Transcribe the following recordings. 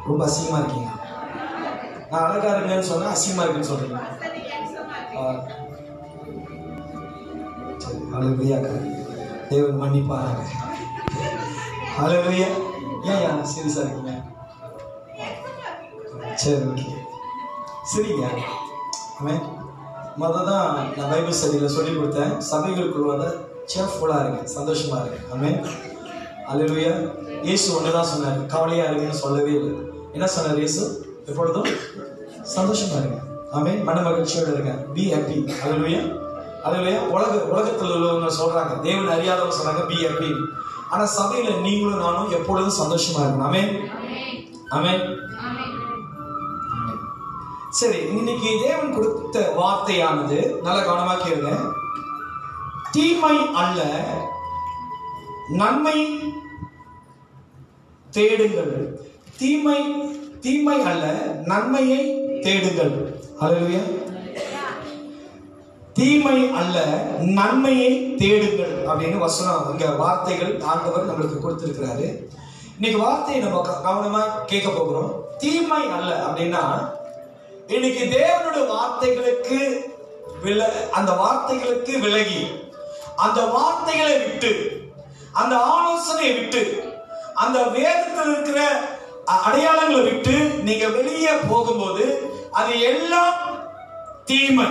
ரொம்ப அசிங்கமா இருக்கீங்க. நான் அழகா இருக்கேன்னு சொன்னா அசிங்கமா இருக்குன்னு சொல்றீங்க. ஹல்லேலூயா. தேவன் மன்னிப்பாராக. ஹல்லேலூயா. ஏன் சீரியஸா இருக்கீங்க? சரி, ஓகே, சரிங்க. ஆமென். மொததான் நான் பைபிள் ஸ்டடியில் சொல்லி கொடுத்தேன், சபைகளுக்குள் வந்து சேர்ஃபுல்லாக இருங்க, சந்தோஷமா இருங்க. ஆமென். ஹல்லேலூயா. இயேசு ஒண்ணுதான் சொன்னார், கவலையா இருக்குன்னு சொல்லவே இல்லை. என்ன சொன்னார் இயேசு? எப்பொழுதும் சந்தோஷமா இருங்க. ஆமென். மன மகிழ்ச்சியோட இருங்க. Be happy. ஹல்லேலூயா. ஹல்லேலூயா. உலகத்தில் உள்ளவங்க சொல்றாங்க, தேவன் அறியாதவங்க சொல்றாங்க பி ஹாப்பி. ஆனா சபையில நீங்களும் நானும் எப்பொழுதும் சந்தோஷமா இருக்கணும். ஆமென். ஆமென். சரி, இன்னைக்கு தேவன் கொடுத்த வார்த்தையானது நல்ல கவனமா கேளுங்க. தீமை அல்ல நன்மை தேடுங்கள். தீமை அல்ல நன்மையை தேடுங்கள். ஹல்லேலூயா. தீமை அல்ல நன்மையை தேடுங்கள் அப்படின்னு வசனம், இங்க வார்த்தைகள் ஆண்டவர் நம்மளுக்கு கொடுத்திருக்கிறாரு. இன்னைக்கு வார்த்தையை நம்ம கவனமா கேட்க போகிறோம். தீமை அல்ல அப்படின்னா, இன்னைக்கு தேவனுடைய வார்த்தைகளுக்கு அந்த வார்த்தைகளுக்கு விலகி, அந்த வார்த்தைகளை விட்டு, அந்த ஆலோசனையை விட்டு, அந்த வேதத்தில் இருக்கிற அடையாளங்களை விட்டு நீங்க வெளியே போகும்போது அது எல்லாம் தீமை.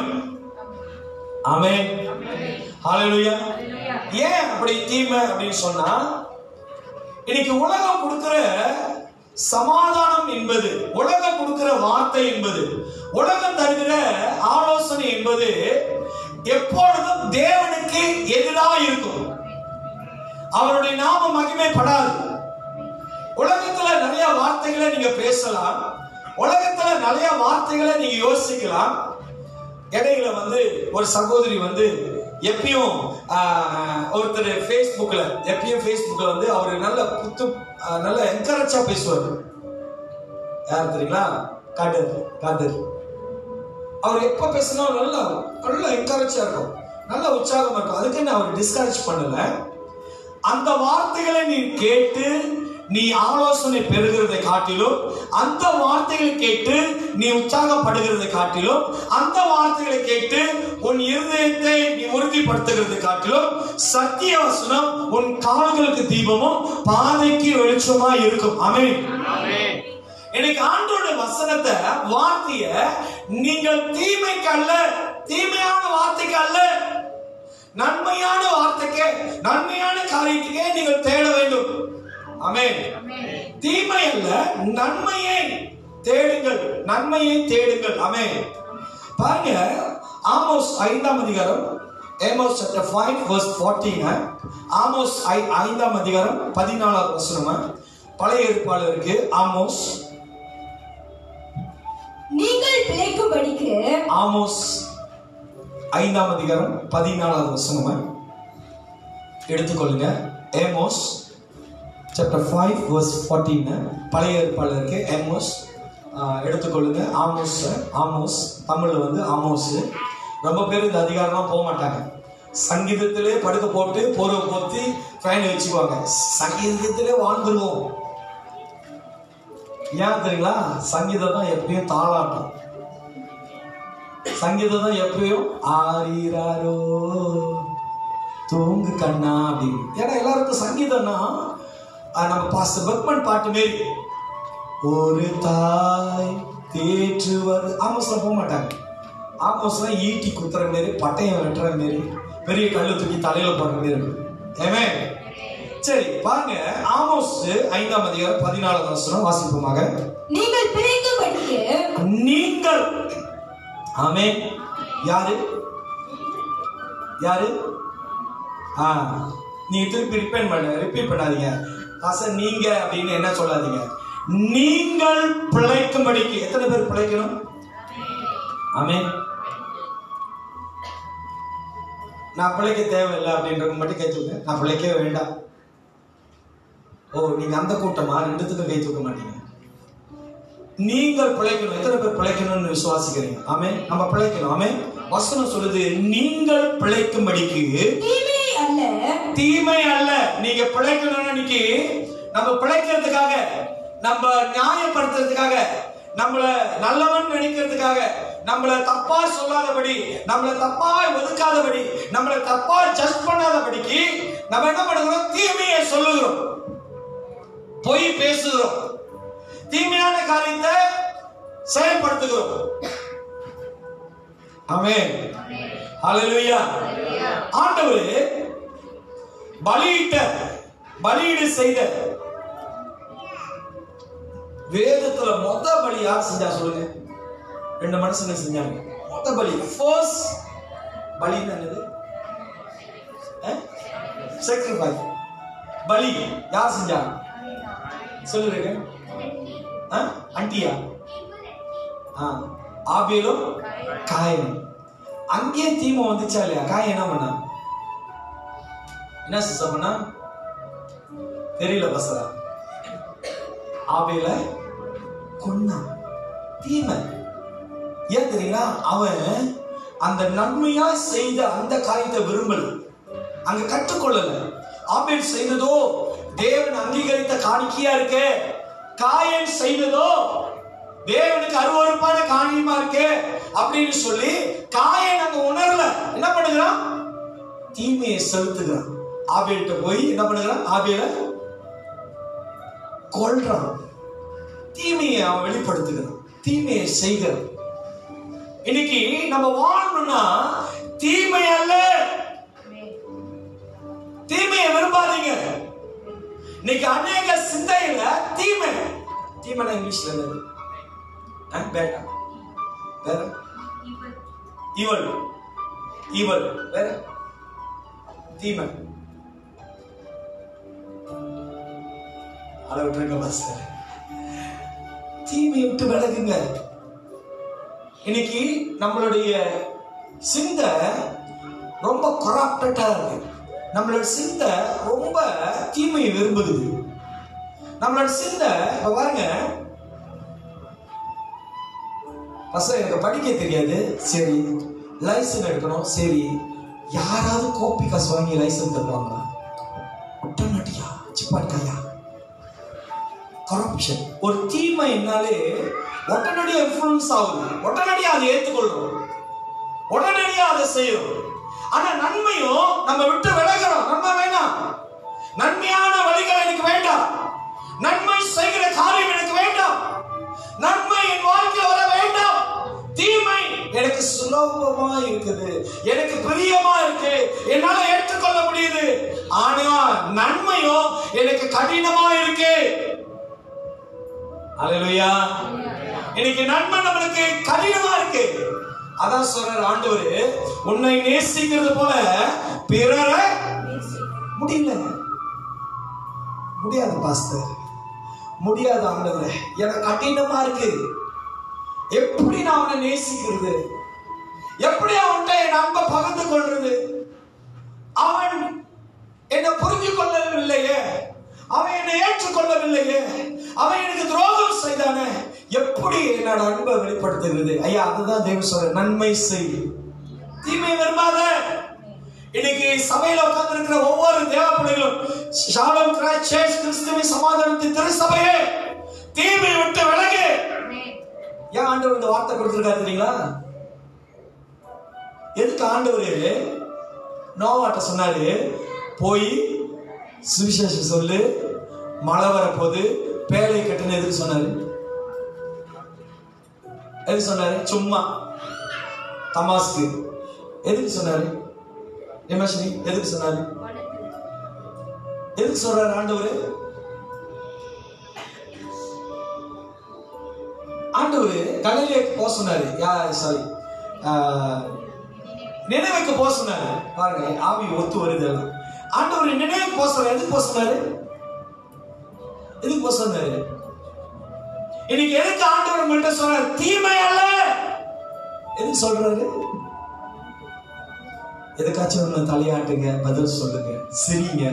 ஆமென். ஹல்லேலூயா. ஏன் அப்படி தீமை அப்படின்னு சொன்னா, இன்னைக்கு உலகம் கொடுக்கிற சமாதானம் என்பது, உலகம் கொடுக்கிற வார்த்தை என்பது, உலகம் தருகிற ஆலோசனை என்பது எப்பொழுதும் தேவனுக்கு எதிராக இருக்கும். அவருடைய நாம மகிமைப்படாது. உலகத்துல நிறைய வார்த்தைகளை நீங்க பேசலாம், உலகத்துல நிறைய வார்த்தைகளை நீங்க யோசிக்கலாம். இடையில வந்து ஒரு சகோதரி வந்து எப்பயும் ஒருத்தர் ஃபேஸ்புக்ல வந்து அவரு நல்ல என்கரேஜா பேசுவார். யார் தெரியுங்களா? காதர். அவர் எப்ப பேசினாலும் நல்ல என்கரேஜா இருக்கும், நல்ல உற்சாகமா இருக்கும். அதுக்கு நான் அவர் டிஸ்கரேஜ் பண்ணல. அந்த வார்த்தைகளை நீ கேட்டு நீ ஆலோசனை பெறுகிறதை காட்டிலும், அந்த வார்த்தைகளை கேட்டு நீ உற்சாகப்படுகிறதை காட்டிலும், அந்த வார்த்தைகளை கேட்டு உன் இருதயத்தை நீ உறுதிப்படுத்துகிறது காட்டிலும், சத்திய வசனம் உன் கால்களுக்கு தீபமும் பாதைக்கு வெளிச்சமா இருக்கும். ஆமென். எனக்கு ஆண்டோட வசனத்தை, வார்த்தைய நீங்கள் தீமைக்கு அல்ல, தீமையான வார்த்தைக்கு அல்ல, நன்மையான வார்த்தைக்கு, நன்மையான காரியத்துக்கே நீங்கள் தேட வேண்டும். ஆமென். தீமை அல்ல நன்மையை தேடுங்கள், நன்மையை தேடுங்கள். ஆமென். பாருங்க, ஆமோஸ் 5ஆம் அதிகாரம், ஆமோஸ் chapter 5 verse 14. ஆமோஸ் 5ஆம் அதிகாரம் 14வது வசனம் பழைய ஏற்பாடுல இருக்கு. ஆமோஸ் நீங்கள் பிழைக்கும்படிக்கு, ஆமோஸ் 5ஆம் அதிகாரம் 14வது வசனம் எடுத்துக்கொள்ளுங்க. ஆமோஸ் chapter 5 verse 14 பழைய ஏற்பாடுல இருக்கு. ஆமோஸ் எடுத்துக்கொள்ளுங்க. ஆமோஸ் தமிழ்ல வந்து ஆமோஸ். ரொம்ப பேர் இந்த அதிகாரம்லாம் போக மாட்டாங்க. சங்கீதத்திலே படுக்க போட்டு போர்வை போத்தி ஃபேன் வச்சுக்குவாங்க. சங்கீதத்திலே வாழ்ந்துருவோம். ஏன் தெரியுங்களா? சங்கீதம் தான் எப்பயும் தாளாட்டம், சங்கீதம் தான் எப்பயும் ஆரீராரோ தூங்கு கண்ணா அப்படின்னு. ஏன்னா எல்லாருக்கும் சங்கீதம்னா நம்ம பாஸ்டர் பக்மன் பாட்டு மாரி, ஒரு தாய் தேற்றுவது. ஆமோஸ்லாம் போக மாட்டாங்க. ஆமோஸ்லாம் ஈட்டி குத்துற மாரி, பட்டயம் வெட்டுற மாரி, பெரிய கல்லு தூக்கி தலையில போடுற மாரி இருக்கு. ஆமென். சரி, பாருங்க, ஆமோஸ் 5ஆம் அதிகாரம் 14வது வசனம் வாசிப்போமாக. நீங்கள் பிழைக்கும்படிக்கு, நீங்கள். ஆமென். யாரு? நீ திருப்பி ரிப்பீட் பண்ணாதீங்க. நீங்க அப்படின்னு என்ன சொல்லாதீங்க. நீங்கள் பிழைக்கும்படிக்கு. எத்தனை பேர் பிழைக்கணும்? ஆமென். நான் பிழைக்க தேவையில்லை அப்படின்றவங்க மட்டும் கை தூக்க. நான் பிழைக்கவே வேண்டாம். ஓ, நீங்க அந்த கூட்டமா? ரெண்டுத்துக்கும் கை தூக்க மாட்டீங்க. நீங்கள் பிழைக்கணும். எத்தனை பேர் பிழைக்கணும்னு விசுவாசிக்கிறீங்க? ஆமென். நம்ம பிழைக்கணும். ஆமென். வசனம் சொல்லுது, நீங்கள் பிழைக்கும்படிக்கு. தீமை அல்ல. நீங்க பிழைக்கணும். இன்னைக்கு நம்ம பிழைக்கிறதுக்காக நம்ம நியாயப்படுத்துறதுக்காக, நம்மள நல்லவன் நினைக்கிறதுக்காக, நம்மள தப்பா சொல்லாதபடி, நம்மள தப்பா ஒதுக்காதபடி, நம்மள தப்பா ஜட்ஜ் பண்ணாதபடிக்கு நம்ம என்ன பண்ணுகிறோம்? தீமையை சொல்லுகிறோம், பொய் பேசுகிறோம், தீமையான காரியத்தை செயல்படுத்துகிறோம். ஆமென், ஹல்லேலூயா. ஆண்டவர் பலியிடு செய்த வேதத்துல மொத பலி யார் செஞ்சா சொல்லுங்க? 2 மனுஷங்க செஞ்சாங்க. மொத பலி, ஃபர்ஸ்ட் பலி என்னது? sacrifice. பலி யார் செஞ்சாங்க சொல்லுங்க? அண்டியா? ஆபேலும் காயனும். அங்கே தீமை வந்துச்சா இல்லையா? காயன் என்ன பண்ணா? என்ன சிஸ்டம் பண்ணா? தெரியல பசரா. ஆபேல கொன்னா. தீமை. ஏன் தெரியுங்களா? அவன் அந்த நன்மையா செய்த அந்த காரியத்தை விரும்பல, அங்க கற்றுக்கொள்ளல. ஆபேல் செய்ததோ தேவன் அங்கீகரித்த காணிக்கையா இருக்கு, காயன் செய்ததோ தேவனுக்கு அருவருப்பான காரியமா இருக்கு அப்படின்னு சொல்லி காயன் அங்க உணரல. என்ன பண்ணுகிறான்? தீமையை செலுத்துகிறான். ஆபேல்கிட்ட போய் என்ன பண்ணுகிறான்? ஆபேல கொல்றான். தீமையை அவன் வெளிப்படுத்துகிறான், தீமையை செய்கிறான். இன்னைக்கு நம்ம வாழணும்னா தீமை அல்ல, தீமையை விரும்பாதீங்க. இன்னைக்கு அநேக சிந்தையில தீமை. தீமைனா இங்கிலீஷ்ல என்னது? பேட்டா வேற, ஈவல். ஈவல் வேற, தீமை. அளவுக்கு பாஸ்டர், தீமையை விட்டு விலகுங்க. இன்னைக்கு நம்மளுடைய சிந்தை ரொம்ப கரப்டடா இருக்கு. நம்மளோட சிந்தை ரொம்ப தீமையை விரும்புது. நம்மளோட சிந்தை பாருங்க, பசங்க எனக்கு படிக்க தெரியாது, சரி லைசன்ஸ் எடுக்கணும், சரி யாராவது கோப்பி காசு வாங்கி லைசன்ஸ் தருவாங்களா? ஒட்டனடியா சிப்பாடிக்காயா? கரப்ஷன். ஒரு தீமை என்னாலே உடனடியா இன்ஃப்ளூயன்ஸ் ஆகுது, உடனடியா அதை ஏற்றுக்கொள்றோம், உடனடியா அதை செய்யறோம். ஆனா நன்மையும் நம்ம விட்டு விலகிறோம். நன்மை வேண்டாம், நன்மையான வழிகள் எனக்கு வேண்டாம், நன்மை செய்கிற காரியம் எனக்கு வேண்டாம், நன்மை என் வாழ்க்கையில் வர வேண்டாம். தீமை எனக்கு சுலபமா இருக்குது, எனக்கு பிரியமா இருக்கு, என்னால ஏற்றுக்கொள்ள முடியுது. ஆனா நன்மையும் எனக்கு கடினமா இருக்கு. அல்லேலூயா. இன்னைக்கு நன்மை நம்மளுக்கு கடினமா இருக்கு. அதான் சொல்ற ஆண்டவர், உன்னை நேசிக்கிறது போல பிறரை முடியல. முடியாது பாஸ்டர், முடியாது ஆண்டவரே, எனக்கு கடினமா இருக்கு. எப்படி நான் அவனை நேசிக்கிறது? எப்படி அவன்கிட்ட என் அன்பை பகிர்ந்து கொள்றது? அவன் என்னை புரிஞ்சு கொள்ளவில்லையே, அவன் என்னை ஏற்றுக்கொள்ளவில்லையே, அவன் எனக்கு துரோகம் செய்தானே, எப்படி என்னோட அன்பை வெளிப்படுத்துகிறது? ஐயா, அதுதான் தேவன் சொல்ற, நன்மை செய், தீமை விரும்பாத. இன்னைக்கு சபையில உட்கார்ந்து இருக்கிற ஒவ்வொரு தேவ பிள்ளைகளும், ஷாலோம் கிரைஸ்ட் சர்ச் கிறிஸ்துவின் சமாதானத்தின் திருச்சபையே, தீமை விட்டு விலகு. ஏன் ஆண்டவர் இந்த வார்த்தை கொடுத்திருக்காரு தெரியுங்களா? எதுக்கு ஆண்டவர் நோவாட்ட சொன்னாரு, போய் சுவிசேஷம் சொல்லு, மழை வரப்போது, பேழை கட்டுன்னு எதுக்கு சொன்னாரு? எதுக்கு சொன்னாரு? சும்மா தமாஸ்க்கு. எதுக்கு சொன்னாரு? எமோஷனி எதுக்கு சொன்னாரு? எதுக்கு சொல்றாரு ஆண்டவர்? ஆண்டவர் கலிலேக்கு போக சொன்னாரு, சாரி நினைவுக்கு போக சொன்னாரு. பாருங்க, ஆவி ஒத்து வருது. ஆண்டவர் நினைவுக்கு போக சொன்னாரு. எதுக்கு போக சொன்னாரு? எதுக்கு போக சொன்னாரு? இன்னைக்கு எதுக்கு ஆண்டவர் உங்கள்கிட்ட சொல்றாரு? தீமை அல்ல. எதுக்கு சொல்றாரு? எதுக்காச்சும் ஒண்ணு தலையாட்டுங்க, பதில் சொல்லுங்க, சிரிங்க,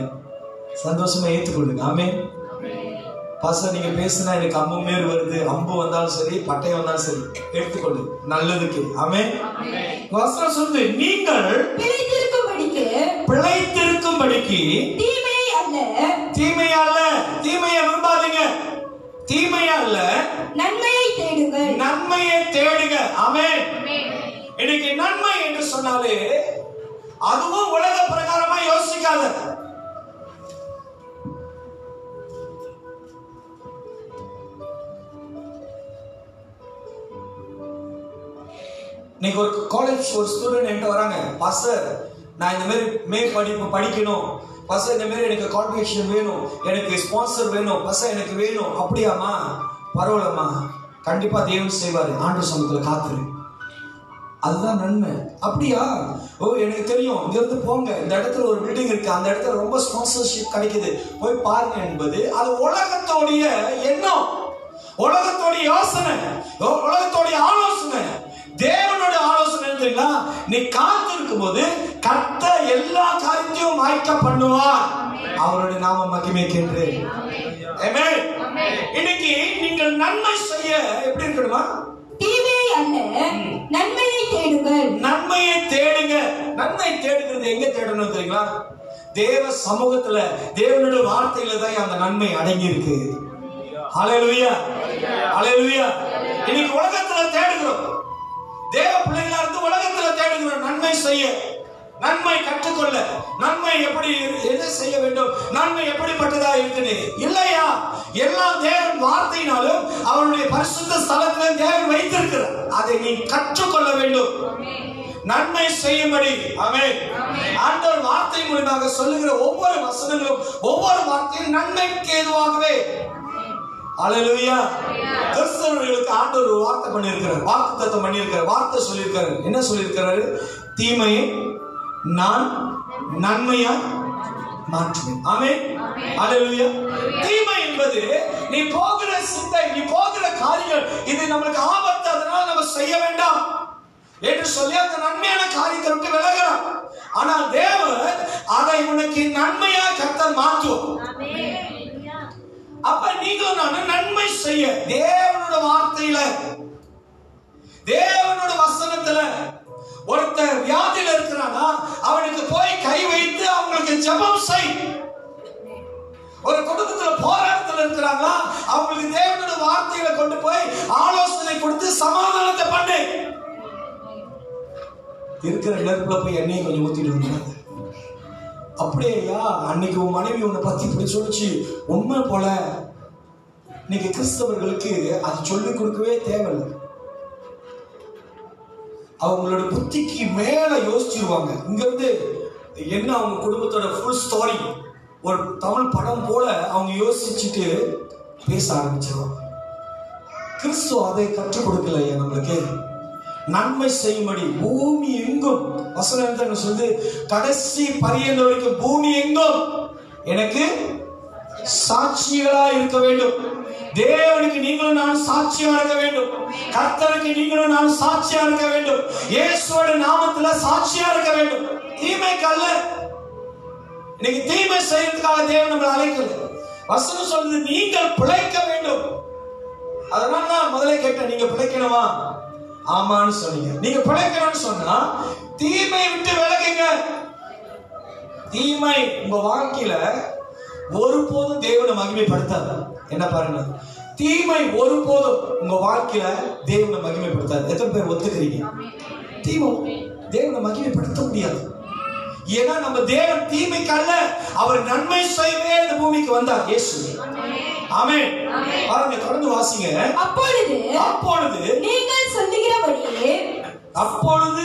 சந்தோஷமா ஏற்றுக்கொள்ளுங்க. ஆமென். பாஸ்டர், நீங்க பேசினா எனக்கு அம்பு மேல் வருது, அம்பு வந்தாலும் சரி, பட்டயம் வந்தாலும் சரி, எடுத்துக்கொள்ளு, நல்லதுக்கு. ஆமென். வசனம் சொல்லுது, நீங்கள் பிழைத்திருக்கும்படிக்கு தீமை அல்ல. தீமையை விரும்பாதீங்க, தீமையா இல்ல, நன்மையை தேடுங்கள். நன்மையை தேடுங்க. ஆமென். இன்னைக்கு நன்மை என்று சொன்னாலே அதுவும் உலக பிரகாரமா யோசிக்காத. இன்னைக்கு ஒரு காலேஜ் ஒரு ஸ்டூடெண்ட் என்கிட்ட வராங்க, பாஸ்டர் நான் இந்த மாதிரி படிப்பு படிக்கணும், பாஸ்டர் இந்த மாதிரி எனக்கு கான்ட்ரிபியூஷன் வேணும், எனக்கு ஸ்பான்சர் வேணும், பாஸ்டர் எனக்கு வேணும். அப்படியாமா? பரவாயில்லம்மா, கண்டிப்பா தேவன் செய்வாரு, ஆண்டவர் சமூகத்துல காத்துரு, அதுதான் நன்மை. அப்படியா? ஓ எனக்கு தெரியும், இங்க இருந்து போங்க, இந்த இடத்துல ஒரு பில்டிங் இருக்கு, அந்த இடத்துல ரொம்ப ஸ்பான்சர்ஷிப் கிடைக்குது, போய் பாருங்க என்பது அது உலகத்தோடைய எண்ணம், உலகத்தோடைய யோசனை, உலகத்தோடைய ஆலோசனை. தேவனோட ஆலோசனை தெரியுங்களா? நீ காத்திருக்கும் போது கர்த்தர் எல்லா காரியத்தையும் வாய்க்க பண்ணுவார், அவருடைய நாம மகிமைக்கென்று. ஆமென். இன்னைக்கு நீங்கள் நன்மை செய்ய எப்படி இருக்கணுமா? தீமையை அல்ல, நன்மையை தேடுங்கள். நன்மையை தேடுங்க. நன்மை தேடுகிறது எங்க தேடணும் தெரியுங்களா? தேவ சமூகத்துல, தேவனுடைய வார்த்தையில தான் அந்த நன்மை அடங்கி இருக்கு. ஹல்லேலூயா, ஹல்லேலூயா. இன்னைக்கு உலகத்துல தேடுகிறோம், தேவ பிள்ளைகளா இருந்து உலகத்துல தேடுகிறோம் நன்மை செய்ய, நன்மை கற்றுக்கொள்ள, நன்மை எப்படி எதை செய்ய வேண்டும், நன்மை எப்படிப்பட்டதா இருக்குது இல்லையா? எல்லாம் தேவன் வார்த்தையினாலும் அவருடைய பரிசுத்த ஸ்தலத்திலும் தேவன் வைத்திருக்கிறார், அதை நீ கற்றுக்கொள்ள வேண்டும், நன்மை செய்யும்படி. ஆமென். ஆண்டவர் வார்த்தை மூலமாக சொல்லுகிற ஒவ்வொரு வசனங்களும் ஒவ்வொரு வார்த்தையும் நன்மைக்கு ஏதுவாகவே. ஹல்லேலூயா. கிறிஸ்தவர்களுக்கு ஆண்டவர் ஒரு வார்த்தை பண்ணியிருக்கிறார், வாக்குத்தத்தம் பண்ணியிருக்கிறார், வார்த்தை சொல்லியிருக்கிறார். என்ன சொல்லியிருக்கிறாரு? தீமையை நான் நன்மையா மாற்றுவேன். ஆமென். ஹல்லேலூயா. தீமை என்பது நீ போகிற சிந்தை, நீ போகிற காரியங்கள், இது நமக்கு ஆபத்து, அதனால நம்ம செய்ய வேண்டாம் என்று சொல்லி அந்த நன்மையான காரியத்தை விட்டு விலகலாம். ஆனால் தேவன் அதை உனக்கு நன்மையா கர்த்தர் மாற்றுவார். அப்ப நீங்களும் நானும் நன்மை செய்ய தேவனோட வார்த்தையில, தேவனோட வசனத்துல. ஒருத்தர் வியாதியில இருக்கிறானா, அவனுக்கு போய் கை வைத்து அவங்களுக்கு ஜெபம் செய். ஒரு குடும்பத்துல போராட்டத்துல இருக்கிறாங்களா, அவங்களுக்கு தேவனோட வார்த்தையில கொண்டு போய் ஆலோசனை கொடுத்து சமாதானத்தை பண்ணு. இருக்கிற நெருப்புல போய் எண்ணெயை கொஞ்சம் ஊத்திட்டு வந்தாங்க. அப்படியா? அன்னைக்கு உன் மனைவி உன்னை பத்தி இப்படி சொல்லிச்சு, உண்மை போல. இன்னைக்கு கிறிஸ்தவர்களுக்கு அது சொல்லிக் கொடுக்கவே தேவையில்லை, அவங்களோட புத்திக்கு மேல யோசிச்சிருவாங்க. இங்க இருந்து என்ன அவங்க குடும்பத்தோட ஃபுல் ஸ்டோரி ஒரு தமிழ் படம் போல அவங்க யோசிச்சுட்டு பேச ஆரம்பிச்சிருவாங்க. கிறிஸ்து அதை கற்றுக் கொடுக்கலையா நம்மளுக்கு? நன்மை செய்யும்படி பூமி எங்கும், வசனம் சொல்லி கடைசி பரியந்த வரைக்கும் பூமி எங்கும் எனக்கு சாட்சிகளா இருக்க வேண்டும். தேவனுக்கு நீங்களும் நான் சாட்சியா இருக்க வேண்டும், கர்த்தருக்கு நீங்களும் நான் சாட்சியா இருக்க வேண்டும், இயேசுவோட நாமத்துல சாட்சியா இருக்க வேண்டும். தீமைக்கு அல்ல. இன்னைக்கு தீமை செய்யறதுக்காக தேவன் நம்மளை அழைக்கல. வசனம் சொல்றது நீங்கள் பிழைக்க வேண்டும். அதனால நான் முதல்ல கேட்டேன், நீங்க பிழைக்கணுமா? ஆமான்னு சொன்னீங்க. நீங்க பிழைக்கணும்னு சொன்னா தீமை விட்டு விலகுங்க. தீமை உங்க வாழ்க்கையில ஒருபோதும் தேவனை மகிமைப்படுத்தாது. என்ன பாருங்க, தீமை ஒருபோதும் உங்க வாழ்க்கையில தேவனை மகிமைப்படுத்தாது. எத்தனை பேர் ஒத்துக்கிறீங்க? தீமை தேவனை மகிமைப்படுத்த முடியாது. ஏன்னா நம்ம தேவன் தீமைக்கு அல்ல, அவர் நன்மை செய்யவே இந்த பூமிக்கு வந்தார், இயேசு. ஆமென். பாருங்க, தொடர்ந்து வாசிங்க. அப்பொழுது நீங்கள் சொல்லுகிறபடியே, அப்பொழுது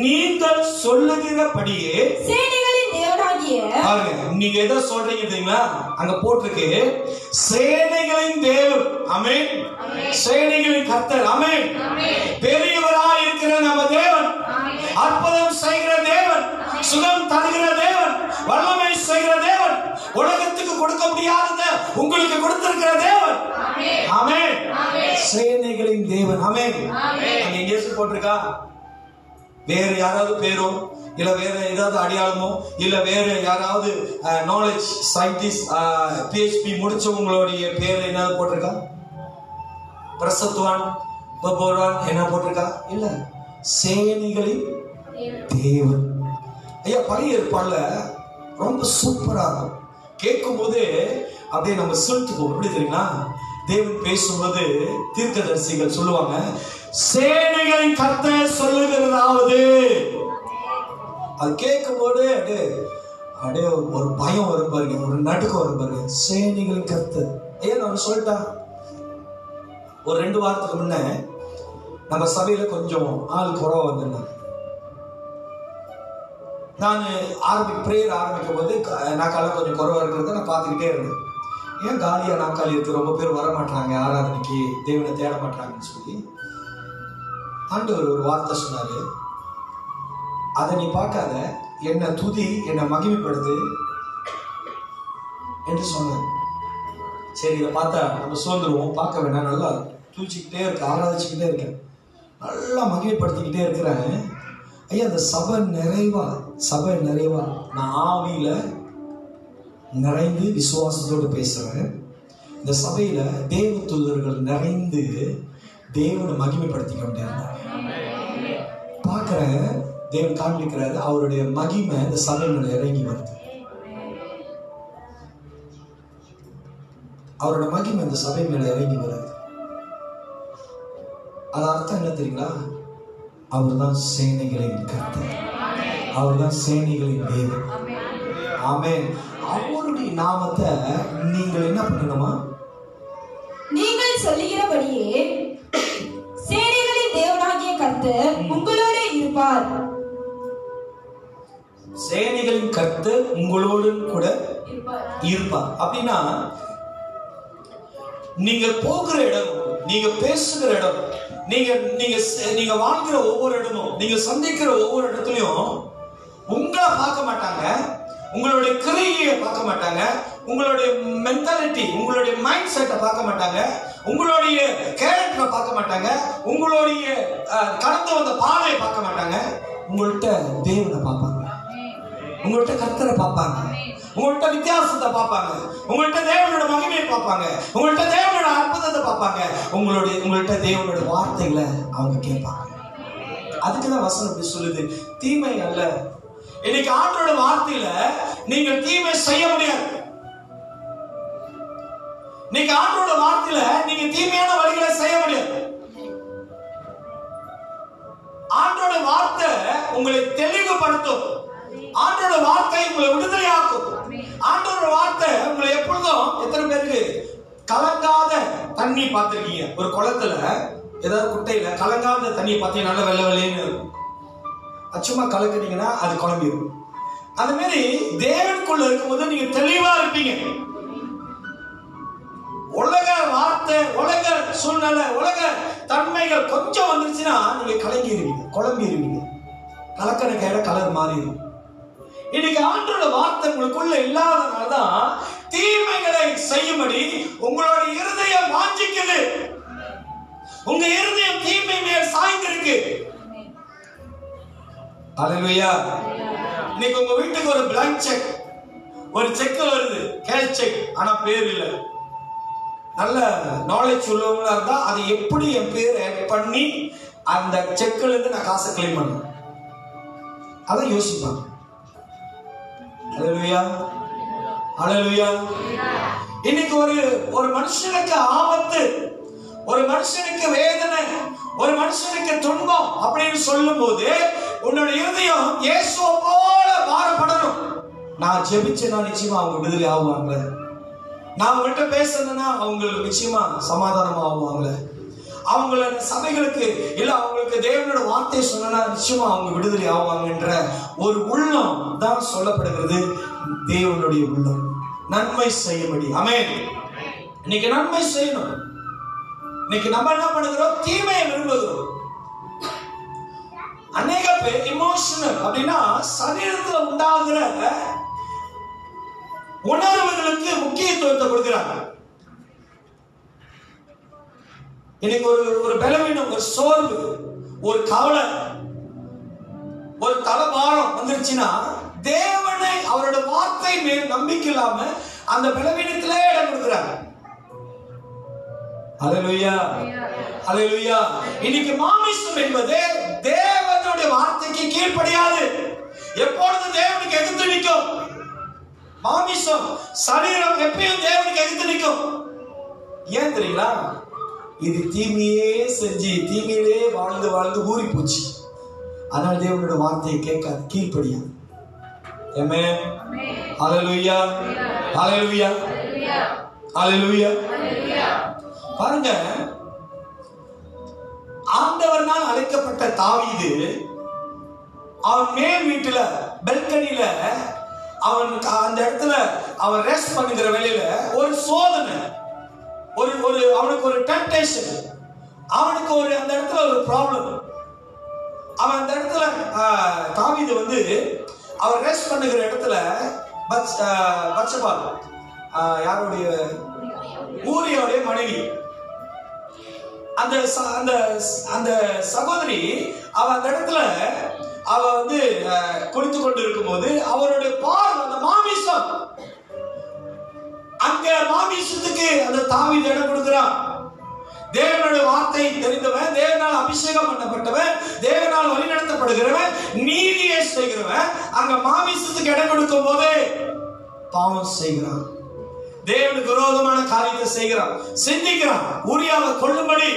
நீங்கள் சொல்லுகிறபடியே சேனைகளின் தேவனாகிய, பாருங்க நீங்க எதை சொல்றீங்க தெரியுமா? அங்க போட்டிருக்கு சேனைகளின் தேவன். ஆமென். சேனைகளின் கர்த்தர். ஆமென். பெரியவராய் இருக்கிற நம்ம தேவன், அற்புதம் செய்கிற தேவன், சுகம் தருகிற தேவன், வல்லமை செய்கிற தேவன், உலகத்துக்கு கொடுக்க முடியாதத உங்களுக்கு கொடுத்திருக்கிற தேவன். ஆமென். சேனைகளின் தேவன். ஆமென். அங்க இயேசு போட்டிருக்கா? வேற யாராவது பேரோ இல்ல வேற ஏதாவது அடையாளமோ இல்ல வேற யாராவது நாலேஜ் சயின்டிஸ்ட் PhD முடிச்சவங்களுடைய பேர் என்ன போட்டிருக்கா? பிரசத்துவான் பகவான் என்ன போட்டிருக்கா? இல்ல, சேனைகளின் தேவன். ஐயா, பழைய ஏற்பாடுல ரொம்ப சூப்பரா கேட்கும் போது அப்படியே நம்ம சொல்லிட்டு போவோம். எப்படி தெரியுங்களா? தேவன் பேசும்போது தீர்க்கதரிசிகள் சொல்லுவாங்க, சேனைகளின் கர்த்தர் சொல்லுகிறதாவது. அது கேட்கும் போது அப்படியே ஒரு பயம் வரும் பாருங்க, ஒரு நடுக்கம் வரும் பாருங்க. சேனைகளின் கர்த்தர் ஏன் நான் சொல்லிட்டான். ஒரு 2 வாரத்துக்கு முன்ன நம்ம சபையில கொஞ்சம் ஆள் குறவா வந்திருந்தாங்க. நான் பிரேயர் ஆரம்பிக்கும் போது நாக்கால கொஞ்சம் குறவா இருக்கிறத நான் பார்த்துக்கிட்டே இருந்தேன். ஏன் காலியா நாக்காளி இருக்கு, ரொம்ப பேர் வர மாட்டாங்க ஆராதனைக்கு, தேவனை தேட மாட்டாங்கன்னு சொல்லி ஆண்டவர் ஒரு வார்த்தை சொன்னாரு, அதை நீ பார்க்காத, என்ன துதி, என்ன மகிமைப்படுது என்று சொன்னார். சரி, இதை பார்த்தா நம்ம சோர்ந்துருவோம், பார்க்க வேண்டாம், நல்லா தூச்சிக்கிட்டே இருக்க, ஆராதிச்சுக்கிட்டே இருக்கேன், நல்லா மகிமைப்படுத்திக்கிட்டே இருக்கிறேன். ஐயா, அந்த சபை நிறைவா நான் ஆவியில நிறைந்து விசுவாசத்தோடு பேசுறேன். இந்த சபையில தேவ தூதர்கள் நிறைந்து தேவனை மகிமைப்படுத்தி கொண்டே இருந்தாங்க. பார்க்கிறேன், தேவன் காண்பிக்கிறாரு, அவருடைய மகிமை இந்த சபையில இறங்கி வருது. அவரோட மகிமை இந்த சபை மேல இறங்கி வருது. அது அர்த்தம் என்ன தெரியுங்களா? அவர் தான் சேனைகளின் கர்த்தர், அவர் தான் சேனைகளின் தேவன். ஆமென். அவருடைய நாமத்தை நீங்கள் என்ன பண்ணணுமா? நீங்கள் சொல்லுகிறபடியே சேனைகளின் தேவனாகிய கர்த்தர் உங்களோடு இருப்பார். சேனைகளின் கர்த்தர் உங்களோடு கூட இருப்பார். அப்படின்னா நீங்க போகிற இடம், நீங்க பேசுகிற இடம், நீங்க வாழ்கிற ஒவ்வொரு இடமும், நீங்க சந்திக்கிற ஒவ்வொரு இடத்துலயும் உங்களை பார்க்க மாட்டாங்க, உங்களுடைய கிரியையை பார்க்க மாட்டாங்க, உங்களுடைய மென்டாலிட்டி, உங்களுடைய மைண்ட் செட்டை பார்க்க மாட்டாங்க, உங்களுடைய கேரக்டரை பார்க்க மாட்டாங்க, உங்களுடைய கடந்து வந்த பாதையை பார்க்க மாட்டாங்க. உங்கள்கிட்ட தேவனை பார்ப்பாங்க, உங்கள்கிட்ட கர்த்தரை பார்ப்பாங்க, உங்கள்கிட்ட வித்தியாசத்தை பார்ப்பாங்க, உங்கள்கிட்ட தேவனோட மகிமையை பார்ப்பாங்க, உங்கள்கிட்ட தேவனோட அற்புதத்தை பார்ப்பாங்க, உங்கள்கிட்ட தேவனோட வார்த்தைகளை அவங்க கேட்பாங்க. அதுக்குதான் வசனம் இப்படி சொல்லுது, தீமை அல்ல. இன்னைக்கு ஆண்டோட வார்த்தையில நீங்கள் தீமை செய்ய முடியாது. நீங்க ஆண்டோட வார்த்தையில நீங்க தீமையான வழிகளை செய்ய முடியாது. ஆண்டோட வார்த்தை உங்களை தெளிவுபடுத்தும், ஆண்டோட வார்த்தை உங்களை விடுதலையாக்கும். ஆண்டோட வார்த்தை உங்களை எப்பொழுதும், எத்தனை பேருக்கு கலங்காத தண்ணி பார்த்திருக்கீங்க? ஒரு குளத்துல ஏதாவது குட்டையில கலங்காத தண்ணியை பார்த்தீங்கன்னா நல்ல வெள்ளை வெள்ளைன்னு இருக்கும். சும்மா கலக்குனீங்கன்னா அது குழம்பிடும். அந்த மாதிரி தேவனுக்குள்ள இருக்கும்போது நீங்க தெளிவா இருப்பீங்க. உலக வார்த்தை, உலக சூழ்நிலை, உலக தன்மைகள் கொஞ்சம் வந்துருச்சுன்னா நீங்க கலங்கிடுவீங்க, குழம்பிடுவீங்க, கலக்கன கேட கலர் மாறிடும். இன்னைக்கு ஆண்டோட வார்த்தை உங்களுக்குள்ள இல்லாதனால்தான் தீமைகளை செய்யும்படி உங்களோட இருதயம் வாஞ்சிக்குது. உங்க இருதயம் தீமை மேல் சாய்ந்திருக்கு. அல்லேலூயா. இன்னைக்கு உங்க வீட்டுக்கு ஒரு பிளாங்க் செக், ஒரு செக் வருது, கேஷ் செக், ஆனா பேர் இல்லை. நல்ல நாலேஜ் உள்ளவங்களா இருந்தா அது எப்படி என் பேர் ஆட் பண்ணி அந்த செக்ல இருந்து நான் காசை கிளைம் பண்ணேன், அதை யோசிப்பாங்க. அல்லேலூயா, அல்லேலூயா. இன்னைக்கு ஒரு மனுஷனுக்கு ஆபத்து, ஒரு மனுஷனுக்கு வேதனை, ஒரு மனுஷனுக்கு துன்பம் அப்படின்னு சொல்லும் போது உன்னோட இருதயம் இயேசுவை போல பாரப்படணும். நான் ஜெபிச்சேன்னா நிச்சயமா அவங்க விடுதலை ஆகுவாங்க, நான் அவங்கள்ட்ட பேசணும்னா அவங்களுக்கு நிச்சயமா சமாதானம் ஆகுவாங்க, அவங்கள சபைகளுக்கு இல்ல அவங்களுக்கு தேவனோட வார்த்தையை சொன்னா நிச்சயமா அவங்க விடுதலை ஆவாங்கன்ற ஒரு உள்ளம் தான் சொல்லப்படுகிறது. தேவனுடைய உள்ளம் நன்மை செய்யும்படி. ஆமென். இன்னைக்கு நன்மை செய்யணும். இன்னைக்கு நம்ம என்ன பண்ணுகிறோம்? தீமையை விரும்புகிறோம். அநேக பேர் இமோஷனல் அப்படின்னா சரீரத்துல உண்டாகிற உணர்வுகளுக்கு முக்கியத்துவத்தை கொடுக்கிறாங்க. இன்னைக்கு ஒரு பலவீனம், ஒரு சோர்வு, ஒரு கவலை, ஒரு தலபாரம் வந்துருச்சுன்னா தேவனை அவரோட வார்த்தை மேல் நம்பிக்கை இல்லாம அந்த பலவீனத்திலே இடம் கொடுக்கிறாங்க. அல்லேலூயா, அல்லேலூயா. இன்னைக்கு மாமிசம் என்பது தேவனுடைய வார்த்தைக்கு கீழ்ப்படியாது, எப்பொழுதும் தேவனுக்கு எதிர்த்து நிற்கும். மாமிசம், சரீரம் எப்பயும் தேவனுக்கு எதிர்த்து நிற்கும். ஏன் தெரியுங்களா? இது தீமையே செஞ்சு தீமையிலே வாழ்ந்து வாழ்ந்து ஊறி போச்சு. ஆனால் தேவனோட வார்த்தையை கேட்காது, கீழ்ப்படியாது. ஆமென். ஹல்லேலூயா, ஹல்லேலூயா, ஹல்லேலூயா. பாருங்க, ஆண்டவரால் அழைக்கப்பட்ட தாவீது அவன் மேல் வீட்டுல பெல்கனில அவன் அந்த இடத்துல அவன் ரெஸ்ட் பண்ணுகிற வேளையில ஒரு சோதனை, ஒரு அவனுக்கு ஒரு டெம்ப்டேஷன், அவனுக்கு ஒரு அந்த இடத்துல ஒரு ப்ராப்ளம். அவன் அந்த இடத்துல தாவீது வந்து அவர் ரெஸ்ட் பண்ணுகிற இடத்துல பத்சபா யாருடைய ஊரியோடைய மனைவி, அந்த அந்த அந்த சகோதரி அவ அந்த இடத்துல அவ வந்து குளித்து கொண்டு இருக்கும் போது அவருடைய பார்வை அந்த மாமிசம், அங்க மாமிசத்துக்கு அந்த தாவீது இடம் கொடுக்கிறான். தேவனுடைய வார்த்தை தெரிந்தவன், தேவனால் அபிஷேகம் பண்ணப்பட்டவன், தேவனால் வழிநடத்தப்படுகிறவன், நீதியை செய்கிறவன், அங்க மாமிசத்துக்கு இடம் கொடுக்கும் போது பாவம் செய்கிறான், தேவனுக்கு விரோதமான காரியத்தை செய்கிறான், சிந்திக்கிறான். ஊரியாவை கொல்லும்படி,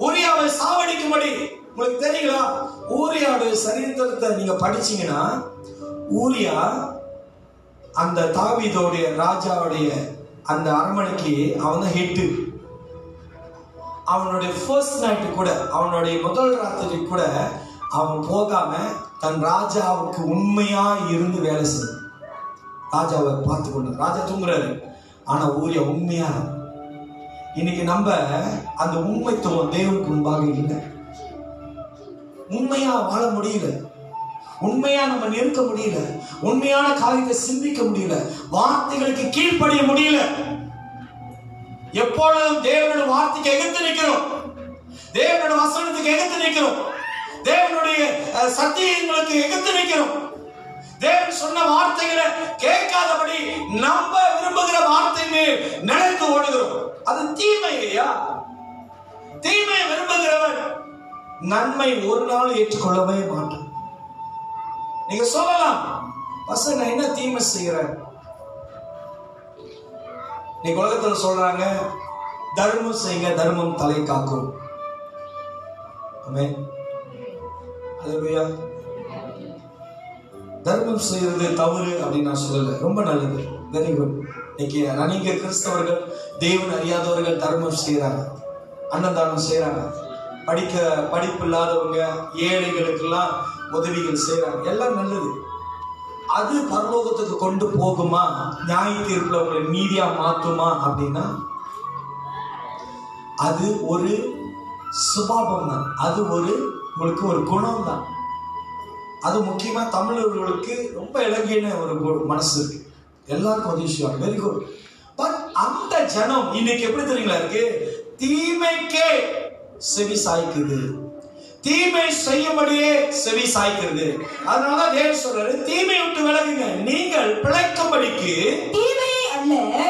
ஊரியாவை சாவடிக்கும்படி. உங்களுக்கு தெரியுங்களா? ஊரியாவுடைய சரித்திரத்தை நீங்க படிச்சீங்கன்னா, ஊரியா அந்த தாவீதோடைய ராஜாவுடைய அந்த அரண்மனைக்கு அவன் தான் ஹெட். அவனுடைய ஃபர்ஸ்ட் நைட்டு கூட, அவனுடைய முதல் ராத்திரி கூட அவன் போகாம தன் ராஜாவுக்கு உண்மையா இருந்து வேலை செய்ய ராஜாவை பார்த்து கொண்டு, ராஜா தூங்குறாரு ஆனா ஊரியா உண்மையா. இன்னைக்கு நம்ம அந்த உண்மைத்துவம் தேவனுக்கு முன்பாக இல்லை. உண்மையா வாழ முடியல, உண்மையா நம்ம நிற்க முடியல, உண்மையான காரியத்தை சிந்திக்க முடியல, வார்த்தைகளுக்கு கீழ்ப்படிய முடியல. எப்பொழுதும் தேவனுடைய வார்த்தைக்கு எதிர்த்து நிற்கிறோம், தேவனுடைய வசனத்துக்கு எதிர்த்து நிற்கிறோம், தேவனுடைய சத்தியங்களுக்கு எதிர்த்து நிற்கிறோம். தேவன் சொன்ன வார்த்தைகளை கேட்காதபடி நம்ம விரும்புகிற வார்த்தை மேல் நினைத்து ஓடுகிறோம். அது தீமையா? தீமையை விரும்புகிறவன் நன்மை ஒரு நாள் ஏற்றுக்கொள்ளவே மாட்டான். நீங்க சொல்லலாம், பசங்க நான் என்ன தீமை செய்யறேன்? நீங்க உலகத்துல சொல்றாங்க தர்மம் செய்யுங்க, தர்மம் தலை காக்கும். ஆமென். ஹல்லேலூயா. தர்மம் செய்யறது தவறு அப்படின்னு நான் சொல்லல, ரொம்ப நல்லது, வெரி குட். இன்னைக்கு அநேக கிறிஸ்தவர்கள், தேவன் அறியாதவர்கள் தர்மம் செய்யறாங்க, அன்னதானம் செய்யறாங்க, படிப்பு இல்லாதவங்க ஏழைகளுக்கு எல்லாம் உதவிகள் செய்யறாங்க, எல்லாம் நல்லது. அது பரலோகத்துக்கு கொண்டு போகுமா? நியாய தீர்ப்புல உங்களை நீதியா மாத்துமா அப்படின்னா அது ஒரு சுபாவம் தான், அது ஒரு உங்களுக்கு ஒரு குணம் தான். அது முக்கியமா தமிழர்களுக்கு ரொம்ப இலங்கின ஒரு மனசு இருக்கு, எல்லாருக்கும் உதவி செய்வாங்க, வெரி குட். பட் அந்த ஜனம் இன்னைக்கு எப்படி தெரியுங்களா இருக்கு? தீமைக்கே செவி சாய்க்குது, தீமை செய்யும்படியே செவி சாய்க்கிறது. அதனாலதான் தேவன் சொல்றாரு, தீமை விட்டு விலகுங்க, நீங்கள் பிழைக்கும்படிக்கு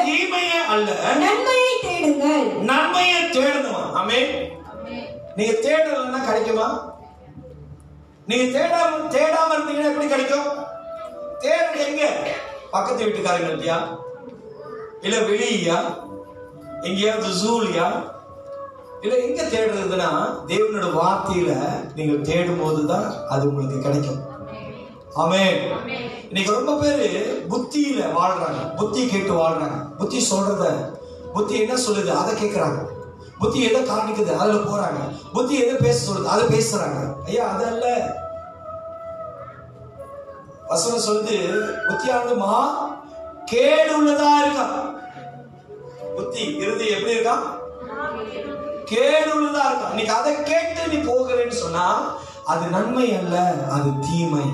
தீமையே அல்ல நன்மையை தேடுங்கள். நன்மையை தேடணுமா? ஆமென். நீங்க தேடலன்னா கிடைக்குமா? நீங்க தேடாம இருந்தீங்கன்னா எப்படி கிடைக்கும்? தேடுறது எங்க? பக்கத்து வீட்டுக்காரங்கள்ட்டியா, இல்ல வெளியா, எங்கேயாவது ஜூலியா, இல்ல எங்க தேடுறதுன்னா தேவனோட வார்த்தையில நீங்க தேடும் போதுதான் அது உங்களுக்கு கிடைக்கும். ஆமென். இன்னைக்கு ரொம்ப பேரு புத்தியில வாழ்றாங்க, புத்தி கேட்டு வாழ்றாங்க, புத்தி சொல்றத, புத்தி என்ன சொல்லுது அதை கேட்கறாங்க, புத்தி எதை காணிக்குது அதுல போறாங்க, புத்தி எதை பேச சொல்லுது அதை பேசுறாங்க. ஐயா அதல்ல, வசனம் சொல்லுது புத்தியானதுமா கேடு உள்ளதா இருக்கா. புத்தி இறுதி எப்படி இருக்கா? கேடு உள்ளதா இருக்கா. இன்னைக்கு அதை கேட்டு நீ போகிறேன்னு சொன்னா அது நன்மை அல்ல, அது தீமை.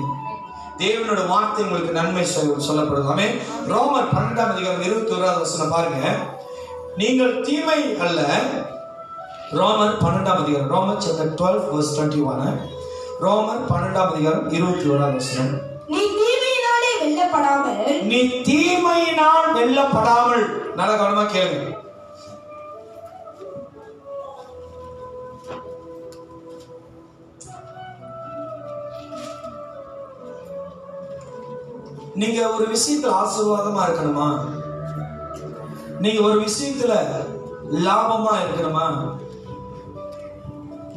தேவனோட வார்த்தை உங்களுக்கு நன்மை சொல்லப்படுது. ஆமென். ரோமர் 12:21 பாருங்க, நீங்கள் தீமை அல்ல. ரோமர் 12, ரோமர் chapter 12:21, ரோமர் 12:21. நீ தீமையினாலே வெல்லப்படாமல், நீ தீமையினால் வெல்லப்படாமல். நல்ல கவனமா கேளுங்க. நீங்க ஒரு விஷயத்துல ஆசீர்வாதமா இருக்கணுமா? நீங்க ஒரு விஷயத்துல லாபமா இருக்கணுமா,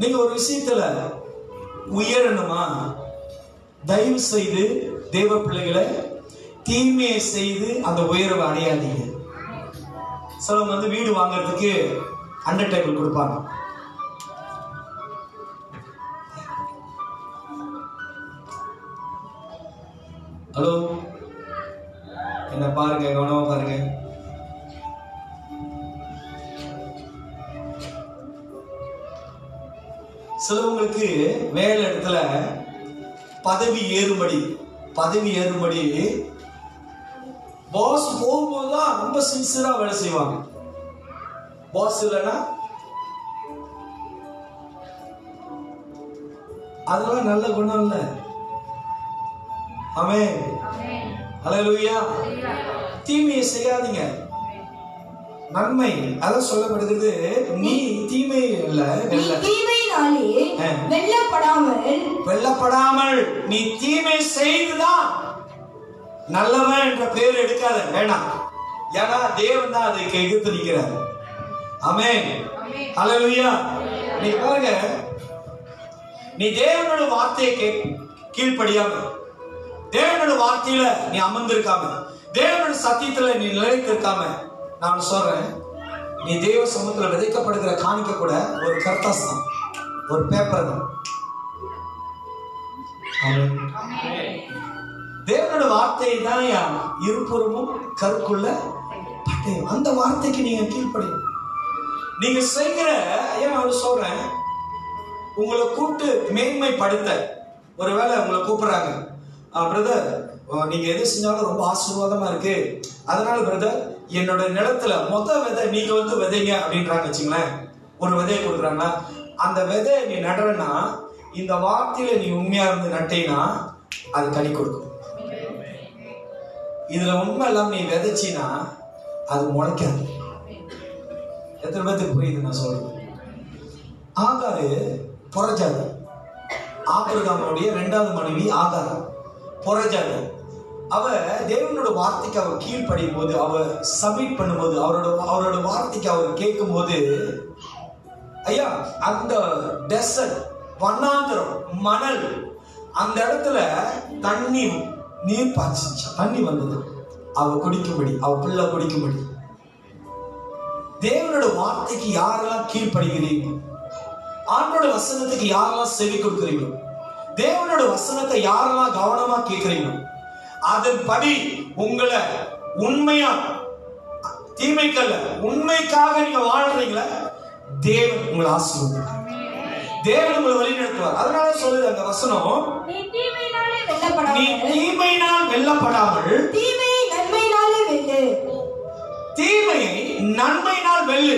நீங்க ஒரு விஷயத்துல உயரணுமா, தயவு செய்து தேவ பிள்ளைகளை தீமையை செய்து அந்த உயர்வை அடையாதீங்க. சிலவங்க வந்து வீடு வாங்கறதுக்கு அண்டர்டேக்கிள் கொடுப்பாங்க. ஹலோ, என்ன பாருங்க, கவனமா பாருங்க. சிலவங்களுக்கு வேலை இடத்துல பதவி ஏறும்படி பாஸ் போகும்போதுதான் ரொம்ப சின்சியரா வேலை செய்வாங்க. பாஸ் இல்லைன்னா அதெல்லாம் நல்ல குணம் இல்ல. ஆமென், ஹல்லேலூயா. தீமையை செய்யாதீங்க, நன்மை அதான் சொல்லப்படுகிறது. நீ தீமை இல்ல, வெல்லப்படாமல் நீ தீமை செய்துதான் நல்லவன் என்ற பேர் எடுக்காத, வேணாம். ஏன்னா தேவன் தான் அதை எதிர்த்து நிற்கிறார். ஆமென், ஹல்லேலூயா. நீ பாருங்க, நீ தேவனோட வார்த்தையை கீழ்ப்படியாம, தேவனோட வார்த்தையில நீ அமர்ந்திருக்காம, தேவனோட சத்தியத்துல நீ நிலைத்திருக்காம, நான் சொல்றேன், நீ தேவ சமூகத்துல விதைக்கப்படுகிற காணிக்க கூட ஒரு கர்த்தாஸ் தான், ஒரு பேப்பர் தான். தேவனோட வார்த்தை தான் இருபுறமும் கருக்குள்ள பட்டயம். அந்த வார்த்தைக்கு நீங்க கீழ்ப்படி. நீங்க செய்கிற, ஏன் நான் சொல்றேன், உங்களை கூப்பிட்டு மேன்மைப்படுத்த ஒருவேளை உங்களை கூப்பிடுறாங்க, பிரதர் நீங்க எது செஞ்சாலும் ரொம்ப ஆசீர்வாதமா இருக்கு, அதனால பிரதர் என்னோட நிலத்துல மொத்த விதை நீங்க வந்து விதைங்க அப்படின்றாங்க வச்சுங்களேன். ஒரு விதையை கொடுக்குறாங்கன்னா, அந்த விதையை நீ நடுறன்னா, இந்த வார்த்தையில நீ உண்மையா இருந்து நட்டேன்னா அது கனி கொடுக்கும். இதுல உண்மை எல்லாம் நீ விதைச்சினா அது முளைக்காது. எத்தனை பேருக்கு புரியுது நான் சொல்றது? ஆகாரு புறஜாதி, ஆபிரகாமுடைய 2வது மனைவி ஆகார் புறஜாதி. அவ தேவனோட வார்த்தைக்கு அவர் கீழ்ப்படியும் போது, அவர் சப்மிட் பண்ணும்போது, அவரோட வார்த்தைக்கு அவர் கேட்கும் போது, ஐயா அந்த டெசர்ட் வண்ணாந்திரம் மணல், அந்த இடத்துல நீர் பாய்ச்சிச்சு, தண்ணி வந்தது அவ குடிக்கும்படி, அவ பிள்ளை குடிக்கும்படி. தேவனோட வார்த்தைக்கு யாரெல்லாம் கீழ்ப்படுகிறீங்க, ஆண்டோட வசனத்துக்கு யாரெல்லாம் செவி கொடுக்கிறீங்களோ, தேவனோட வசனத்தை யாரெல்லாம் கவனமா கேட்கிறீங்களோ, அதன்படி உங்களை உண்மையா, தீமைக்கல்ல உண்மைக்காக நீங்க வாழ்றீங்களா, தேவன் உங்களை ஆசீர்வதிப்பார், தேவன் உங்களை வழி நடத்துவார். அதனால சொல்லுது அந்த வசனம், நீ தீமையினால் வெல்லப்படாமல் தீமையை நன்மையினால் வெல்லு.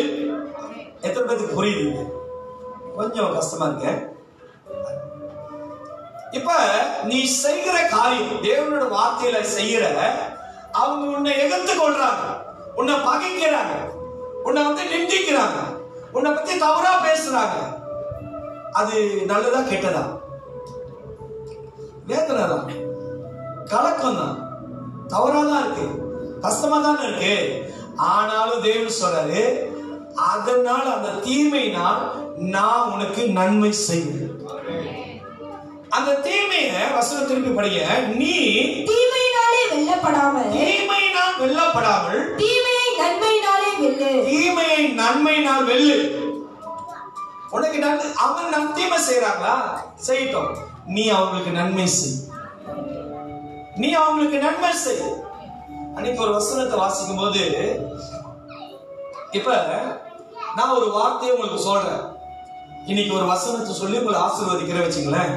எத்தனை பேருக்கு புரியுது? கொஞ்சம் கஷ்டமா இருக்கு. இப்ப நீ செய்கிற காரியம் தேவனோட வார்த்தையில செய்யற, அவங்க உன்னை எதிர்த்து கொள்றாங்க, உன்னை பகைக்கிறாங்க, உன்னை வந்து நிந்திக்கிறாங்க, உன்னை பத்தி தவறா பேசுறாங்க. அது நல்லதா கெட்டதா? வேதனை தான், கலக்கம் தான், தவறாதான் இருக்கு, கஷ்டமா தான் இருக்கு. ஆனாலும் தேவன் சொல்றாரு, அதனால அந்த தீமையினால் நான் உனக்கு நன்மை செய்வேன். அந்த தீமையை வசனம் திருப்பி படிங்க. நீ தீமையினால் வெல்லப்படாமல் தீமையை நன்மையினால் வெல்லு. உனக்கு அவங்க தீமை செய்யறாங்களா, செய்யட்டும், நீ அவங்களுக்கு நன்மை செய், நீ அவங்களுக்கு நன்மை செய். அன்னைக்கு ஒரு வசனத்தை வாசிக்கும் போது, இப்ப நான் ஒரு வார்த்தையை உங்களுக்கு சொல்றேன், இன்னைக்கு ஒரு வசனத்தை சொல்லி உங்களை ஆசீர்வதிக்கிற வச்சுங்களேன்.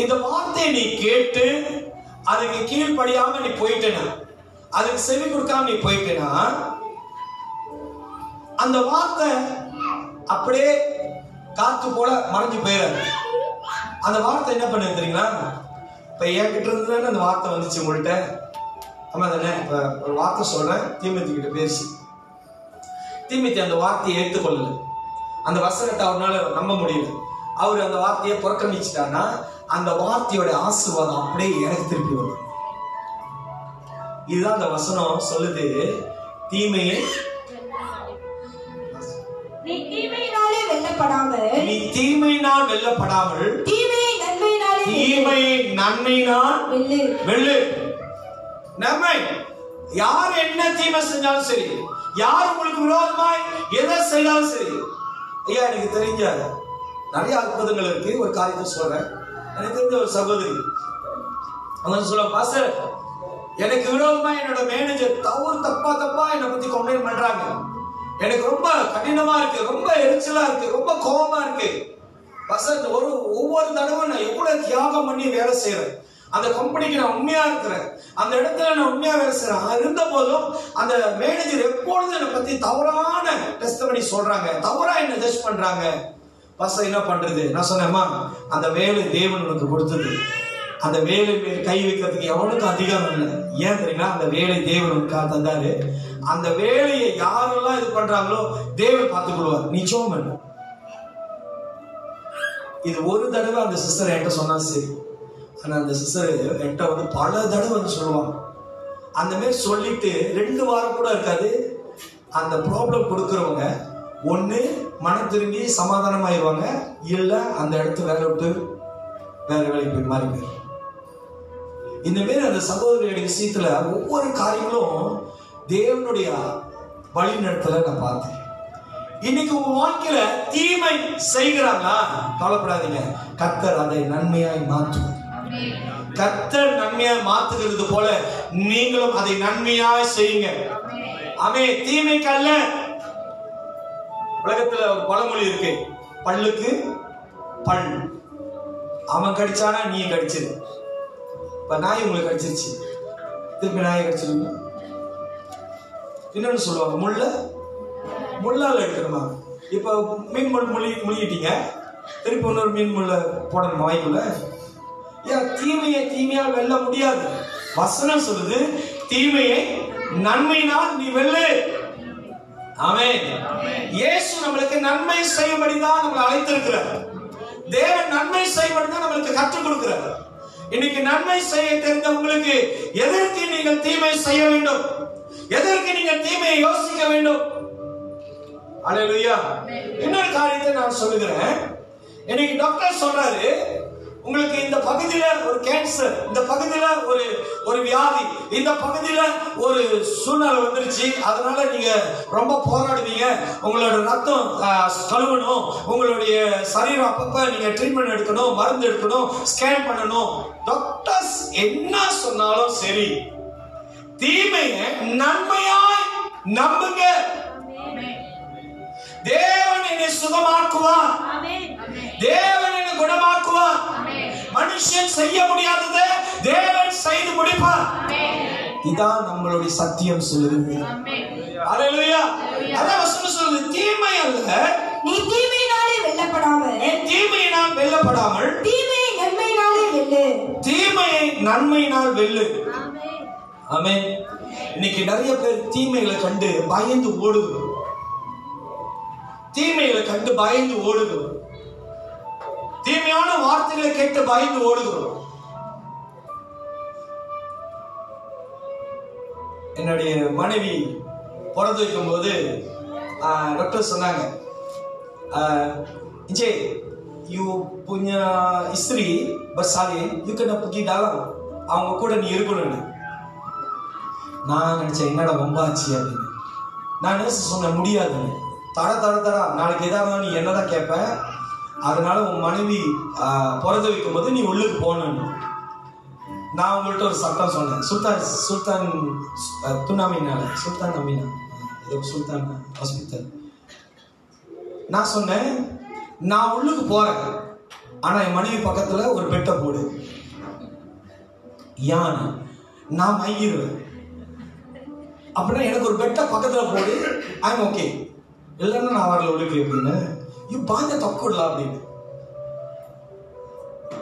இந்த வார்த்தையை நீ கேட்டு அதுக்கு கீழ்ப்படியாம நீ போயிட்டேனா, அதுக்கு செவி கொடுக்காம நீ போயிட்டேனா, அந்த வார்த்தை அப்படியே காத்து போல மறைஞ்சு போயிடாது. அந்த வார்த்தை என்ன பண்ணுது தெரியுங்களா? இப்ப என்கிட்ட இருந்து தானே அந்த வார்த்தை வந்துச்சு உங்கள்கிட்ட, ஆமா தானே? இப்ப ஒரு வார்த்தை சொல்றேன், தீமோத்தி கிட்ட பேசி, தீமோத்தி அந்த வார்த்தையை ஏற்றுக்கொள்ளல, அந்த வசனத்தை அவரால் நம்ப முடியல, அவர் அந்த வார்த்தையை புறக்கணிச்சுட்டான்னா அந்த வார்த்தையோட ஆசீர்வாதம் அப்படியே எனக்கு திருப்பி வரும். இதுதான் அந்த வசனம் சொல்லுது, தீமையை நீ தீமையினாலே வெல்லப்படாமல் தீமையை நன்மையினால் வெல்லு. நன்மை யார் என்ன தீமை செஞ்சாலும் சரி, யார் உங்களுக்கு விரோதமாய் எதை செய்தாலும் சரி. ஐயா, எனக்கு தெரிஞ்ச நிறைய அற்புதங்கள் இருக்கு. ஒரு காரியத்தை சொல்றேன். எனக்கு தெரிஞ்ச ஒரு சகோதரி அவங்க சொல்ல, பாஸ்டர், எனக்கு விரோதமா என்னோட மேனேஜர் தப்பா என்னை பத்தி கம்ப்ளைண்ட் பண்றாங்க. எனக்கு ரொம்ப கடினமா இருக்கு, ரொம்ப எரிச்சலா இருக்கு, ரொம்ப கோபமா இருக்கு. பாஸ்டர், ஒவ்வொரு தடவை நான் எவ்வளவு தியாகம் பண்ணி வேலை செய்யறேன், அந்த கம்பெனிக்கு நான் உண்மையா இருக்கிறேன், அந்த இடத்துல நான் உண்மையா வேலை செய்யறேன். இருந்த போதும் அந்த மேனேஜர் எப்பொழுதும் என்னை பத்தி தவறான டெஸ்ட் பண்ணி சொல்றாங்க, தவறா என்ன ஜட்ஜ் பண்றாங்க. பாஸ்டர், என்ன பண்றது? நான் சொன்னேம்மா, அந்த வேலை தேவன் உனக்கு கொடுத்தது. அந்த வேலை கை வைக்கிறதுக்கு எவனுக்கும் அதிகாரம் இல்லை. ஏன் தெரியுமா? அந்த வேலை தேவன் உனக்காக தந்தாரு. அந்த வேலையை யாரெல்லாம் இது பண்றாங்களோ தேவன் பார்த்துக் கொள்வார். நிச்சயம். இது ஒரு தடவை அந்த சிஸ்டர் என்கிட்ட சொன்னா சரி. ஆனா அந்த சிஸ்டர் என்கிட்ட வந்து பல தடவை வந்து சொல்லுவாங்க. அந்த மாதிரி சொல்லிட்டு 2 வாரம் கூட இருக்காது. அந்த ப்ராப்ளம் கொடுக்கறவங்க ஒண்ணு மனம் திரும்பி சமாதானமாயிருவாங்க, இல்ல அந்த இடத்து வேலை விட்டு வேற வேலைக்கு போய் மாறி போயிரு. இந்த மாதிரி அந்த சகோதரியோட விஷயத்துல ஒவ்வொரு காரியங்களும் தேவனுடைய வழி நடத்தல நான் பார்த்தேன். இன்னைக்கு உங்க வாழ்க்கையில தீமை செய்கிறாங்களா? கவலைப்படாதீங்க, கர்த்தர் அதை நன்மையாய் மாற்றுவார். கர்த்தர் நன்மையாய் மாத்துகிறது போல நீங்களும் அதை நன்மையாய் செய்யுங்க. ஆமென். தீமைக்கு அல்ல. உலகத்துல ஒரு பழமொழி இருக்கு, பல்லுக்கு பல். அவன் கடிச்சானா நீ கடிச்சிரு. இப்ப நாய் உங்களுக்கு கடிச்சிருச்சு, திருப்பி நாயை கடிச்சிருங்க. இன்னொன்னு சொல்லுவாங்க, முள்ளால எடுக்கணுமா. இப்ப மீன் முள் முழுகிட்டீங்க, திருப்பி இன்னொரு மீன் முள்ள போடணும் வாய்க்குள்ள. ஏன் தீமையா வெல்ல முடியாது? வசனம் சொல்லுது, தீமையை நன்மையினால் நீ வெல்லு. ஆமென். இயேசு நம்மளுக்கு நன்மை செய்யும்படிதான் நம்மளை அழைத்திருக்கிறார். தேவன் நன்மை செய்யும்படிதான் நம்மளுக்கு கற்றுக் கொடுக்கிறார். இன்னைக்கு நன்மை செய்ய தெரிந்த உங்களுக்கு எதற்கு நீங்கள் தீமை செய்ய வேண்டும்? எதற்கு நீங்கள் தீமையை யோசிக்க வேண்டும்? அல்லேலூயா. இன்னொரு காரியத்தை நான் சொல்லுகிறேன். இன்னைக்கு டாக்டர் சொல்றாரு, உங்களுக்கு இந்த பகுதியில ஒரு கேன்சர், இந்த பகுதியில ஒரு வியாதி, இந்த பகுதியில ஒரு சூழ்நிலை வந்துருச்சு, அதனால நீங்க ரொம்ப போராடுவீங்க, உங்களோட ரத்தம் கழுவணும், உங்களுடைய சரீரம் அப்பப்ப நீங்க ட்ரீட்மெண்ட் எடுக்கணும், மருந்து எடுக்கணும், ஸ்கேன் பண்ணணும். டாக்டர்ஸ் என்ன சொன்னாலும் சரி, தீமையை நன்மையாய் நம்புங்க. தேவன் என்னை சுகமாக்குவார், தேவன் என்னை குணமாக்குவார். மனுஷன் செய்ய முடியாததை தேவன் செய்து முடிப்பார். இதான் நம்மளுடைய சத்தியம் சொல்லுது. அல்லேலூயா. அதான் வசனம் சொல்லுது, தீமை அல்ல, நீ தீமையினாலே வெல்லப்படாமல் தீமையை நன்மையினாலே வெல்லு. தீமையை நன்மையினால் வெல்லு. ஆமென். இன்னைக்கு நிறைய பேர் தீமைகளை கண்டு பயந்து ஓடுகிறோம். தீமைகளை கண்டு பயந்து ஓடுகிறோம். தீமையான வார்த்தைகளை கேட்டு பயந்து ஓடுகிறோம். என்னுடைய மனைவி பிறந்து வைக்கும் போது டாக்டர் சொன்னாங்க, Jay, you punya istri bersalin, you kena pergi dalam, அவங்க கூட நீ இருக்கணும்னு. நான் நினைச்சேன், என்னடா வம்பாச்சு அப்படின்னு. நான் நினைச்சு சொன்ன முடியாது, தர நாளைக்கு ஏதாவது நீ என்னதான் கேட்ப, அதனால உன் மனைவி பிறந்து வைக்கும் போது நீ உள்ளுக்கு போகணும்னு. நான் உங்கள்கிட்ட ஒரு சட்டம் சொன்னேன், சுல்தான் துனாமினால சுல்தான் அமீனா சுல்தான் ஹாஸ்பிட்டல். நான் சொன்னேன், நான் உள்ளுக்கு போறேன், ஆனா என் மனைவி பக்கத்துல ஒரு பெட்டை போடு. யான் நான் மயங்கிடுவேன். அப்படின்னா எனக்கு ஒரு பெட்டை பக்கத்துல போடு, ஐம் ஓகே. இல்லைன்னா நான் வரல உள்ளுக்கு அப்படின்னு. பாஞ்ச தப்புடலாம் அப்படின்னு.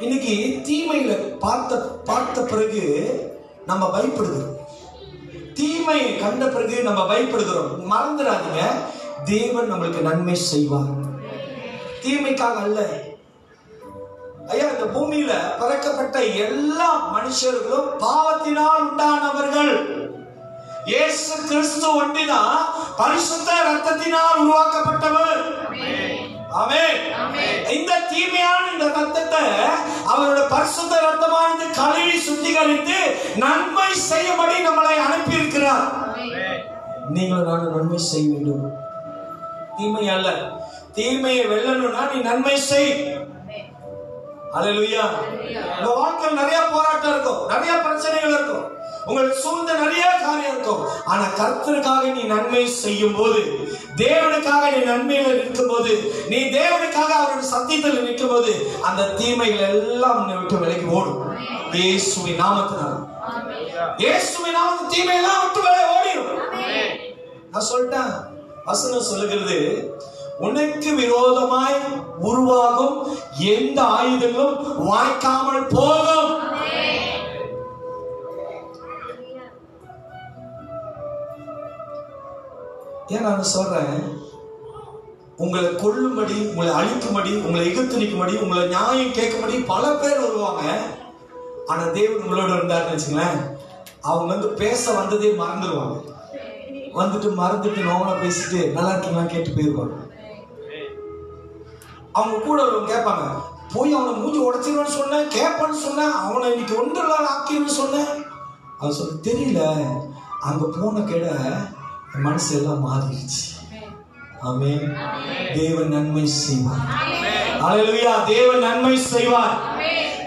இன்னைக்கு தீமையில பார்த்த பிறகு நம்ம பயப்படுகிறோம். தீமையை கண்ட பிறகு நம்ம பயப்படுகிறோம். மறந்துடாதீங்க, தேவன் நம்மளுக்கு நன்மை செய்வார், தீமைக்காக அல்ல. ஐயா, இந்த பூமியில பிறக்கப்பட்ட எல்லா மனுஷர்களும் பாவத்தினால் உண்டானவர்கள். இயேசு கிறிஸ்து ஒன்றிதான் பரிசுத்த ரத்தத்தினால் உருவாக்கப்பட்டவர். ஆமென். இந்த தீமையான இந்த ரத்தத்தை அவரோட பரிசுத்த ரத்தமானது கழுவி சுத்திகரித்து நன்மை செய்யும்படி நம்மளை அனுப்பி இருக்கிறார். நீங்களும் நானும் நன்மை செய்ய வேண்டும். தீமை அல்ல. தீமையை வெல்லணும்னா நீ நன்மை செய். அல்லேலூயா. உங்க வாழ்க்கையில் நிறைய போராட்டம் இருக்கும், நிறைய பிரச்சனைகள் இருக்கும், உங்களுக்கு சூழ்ந்த நிறைய காரியம் இருக்கும். ஆனா கர்த்தருக்காக நீ நன்மை செய்யும் போது, தேவனுக்காக நீ நன்மையில நிற்கும் போது, நீ தேவனுக்காக அவருடைய சத்தியத்தில் நிற்கும் போது, அந்த தீமைகள் எல்லாம் உன்னை விட்டு விலகி ஓடும். இயேசுவின் நாமத்தினால, இயேசுவின் நாமத்தில் தீமையெல்லாம் விட்டு விலகி ஓடிடும். நான் சொல்லிட்டேன், வசனம் சொல்லுகிறது, உனக்கு விரோதமாய் உருவாகும் எந்த ஆயுதங்களும் வாய்க்காமல் போகும். ஏன் நான் சொல்றேன், உங்களை கொல்லும்படி, உங்களை அழிக்கும்படி, உங்களை எதிர்த்து நிற்கும்படி, உங்களை நியாயம் கேட்கும்படி பல பேர் வருவாங்க. ஆனா தேவன் உங்களோட இருந்தாருன்னு வச்சுங்களேன், அவங்க வந்து பேச வந்ததே மறந்துடுவாங்க. வந்துட்டு மறந்துட்டு நோவனா பேசிட்டு நல்லா இருக்கீங்களா கேட்டு போயிருவாங்க. அவங்க கூட கேட்பாங்க, போய் அவனை மூஞ்சி உடச்சிருவான்னு சொன்னேன், கேட்பான்னு சொன்னேன், அவனை இன்னைக்கு ஒன்றுலாம் ஆக்கிடுன்னு சொன்னேன். அவன் சொல்ல தெரியல, அங்க போன கேட மனசு எல்லாம் மாறிடுச்சு. ஆமென். தேவன் நன்மை செய்வார். அல்லேலூயா. தேவன் நன்மை செய்வார்.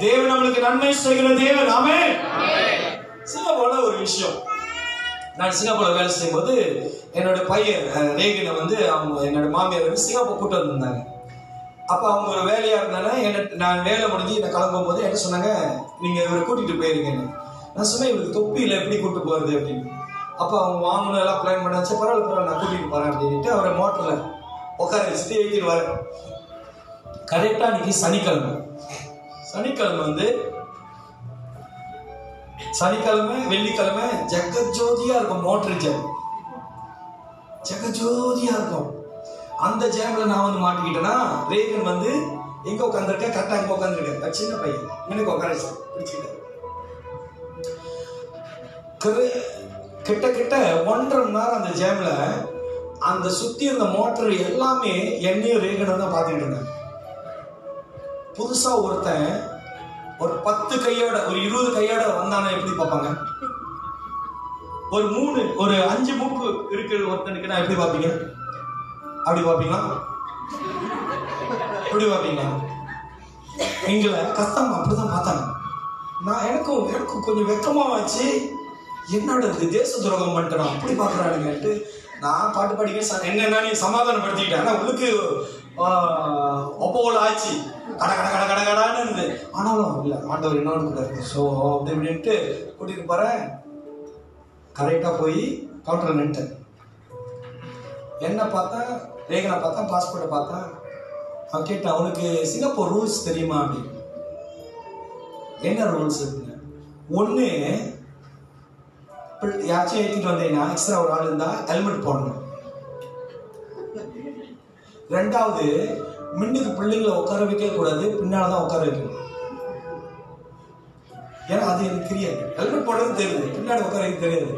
தேவன் நம்மளுக்கு நன்மை செய்கிற தேவன். ஆமென். சிங்கப்பூர்ல ஒரு விஷயம், நான் சிங்கப்பூர்ல வேலை செய்யும் போது என்னோட பையன் ரேகனை வந்து அவங்க என்னோட மாமியார் வந்து சிங்கப்பூர் கூட்டு வந்திருந்தாங்க. அப்ப அவங்க ஒரு வேலையா இருந்தாங்க. நான் வேலை முடிஞ்சு என்ன கிளம்பும் போது என்ன சொன்னாங்க, நீங்க இவரை கூட்டிட்டு போயிருக்கீங்க. நான் சொன்னேன், இவருக்கு தொப்பியில எப்படி கூட்டு போறது அப்படின்னு. அப்ப அவங்க வாங்கணும் எல்லாம் பிளான் பண்ணாச்சு. பரவாயில்ல நான் கூட்டிட்டு போறேன் அப்படின்ட்டு அவரை மோட்டர்ல உட்கார வச்சுட்டு ஏற்றிட்டு வரேன். கரெக்டா இன்னைக்கு சனிக்கிழமை வந்து சனிக்கிழமை வெள்ளிக்கிழமை ஜெகஜோதியா இருக்கும். மோட்டர் ஜெகஜோதியா இருக்கும். அந்த ஜேம்ல நான் வந்து மாட்டிக்கிட்டேன்னா, ரேகன் வந்து எங்க உட்காந்துருக்க, கரெக்டா எங்க உட்காந்துருக்க, சின்ன பையன் எனக்கு உட்கார பிடிச்சிக்கிட்டேன். கிட்ட 1.5 மணி நேரம் அந்த ஜேம்ல அந்த சுத்தி இருந்த மோட்டர் எல்லாமே என்னையும் ரேகனை தான் பார்த்துக்கிட்டு இருந்தேன். புதுசா ஒருத்தன் ஒரு 10 கையோட ஒரு 20 கையோட வந்தானே எப்படி பார்ப்பாங்க? ஒரு 5 மூக்கு இருக்கிற ஒருத்தனுக்கு நான் எப்படி பார்ப்பீங்க? அப்படி பார்ப்பீங்களா? எப்படி பார்ப்பீங்களா? எங்களை கஷ்டம் அப்படிதான் பார்த்தாங்க. நான் எனக்கும் கொஞ்சம் வெக்கமாச்சு. என்னோட தேச துரோகம் பண்ணிட்டேன் அப்படி பார்க்குறானுங்கன்ட்டு நான் பாட்டு படிக்க என்னன்னா நீ சமாதானப்படுத்திக்கிட்டேன். ஆனால் உள்ளுக்கு ஒப்போல ஆச்சு, கடன்னு இருந்தது. ஆனாலும் இல்லை, ஆண்டவர் என்னோட கூட இருக்கு. ஸோ அப்படி இப்படின்ட்டு கூட்டிட்டு போறேன். கரெக்டாக போய் கவுண்டரில் நின்ட்டேன். என்ன பார்த்தேன், ரேகனை பார்த்தேன், பாஸ்போர்ட்டை பார்த்தேன். அவன் கேட்டேன், அவனுக்கு சிங்கப்பூர் ரூல்ஸ் தெரியுமா அப்படின்னு. என்ன ரூல்ஸ் இருக்குங்க? ஒன்று, யாச்சும் ஏற்றிட்டு வந்தீங்கன்னா எக்ஸ்ட்ரா ஒரு ஆள் இருந்தா ஹெல்மெட் போடணும். 2வது, முன்னுக்கு பிள்ளைங்களை உட்கார வைக்க கூடாது, பின்னால்தான் உட்கார வைக்கணும். ஏன்னா அது எனக்கு தெரியாது. ஹெல்மெட் போடுறது தெரியுது, பின்னாடி உட்கார வைக்க தெரியாது.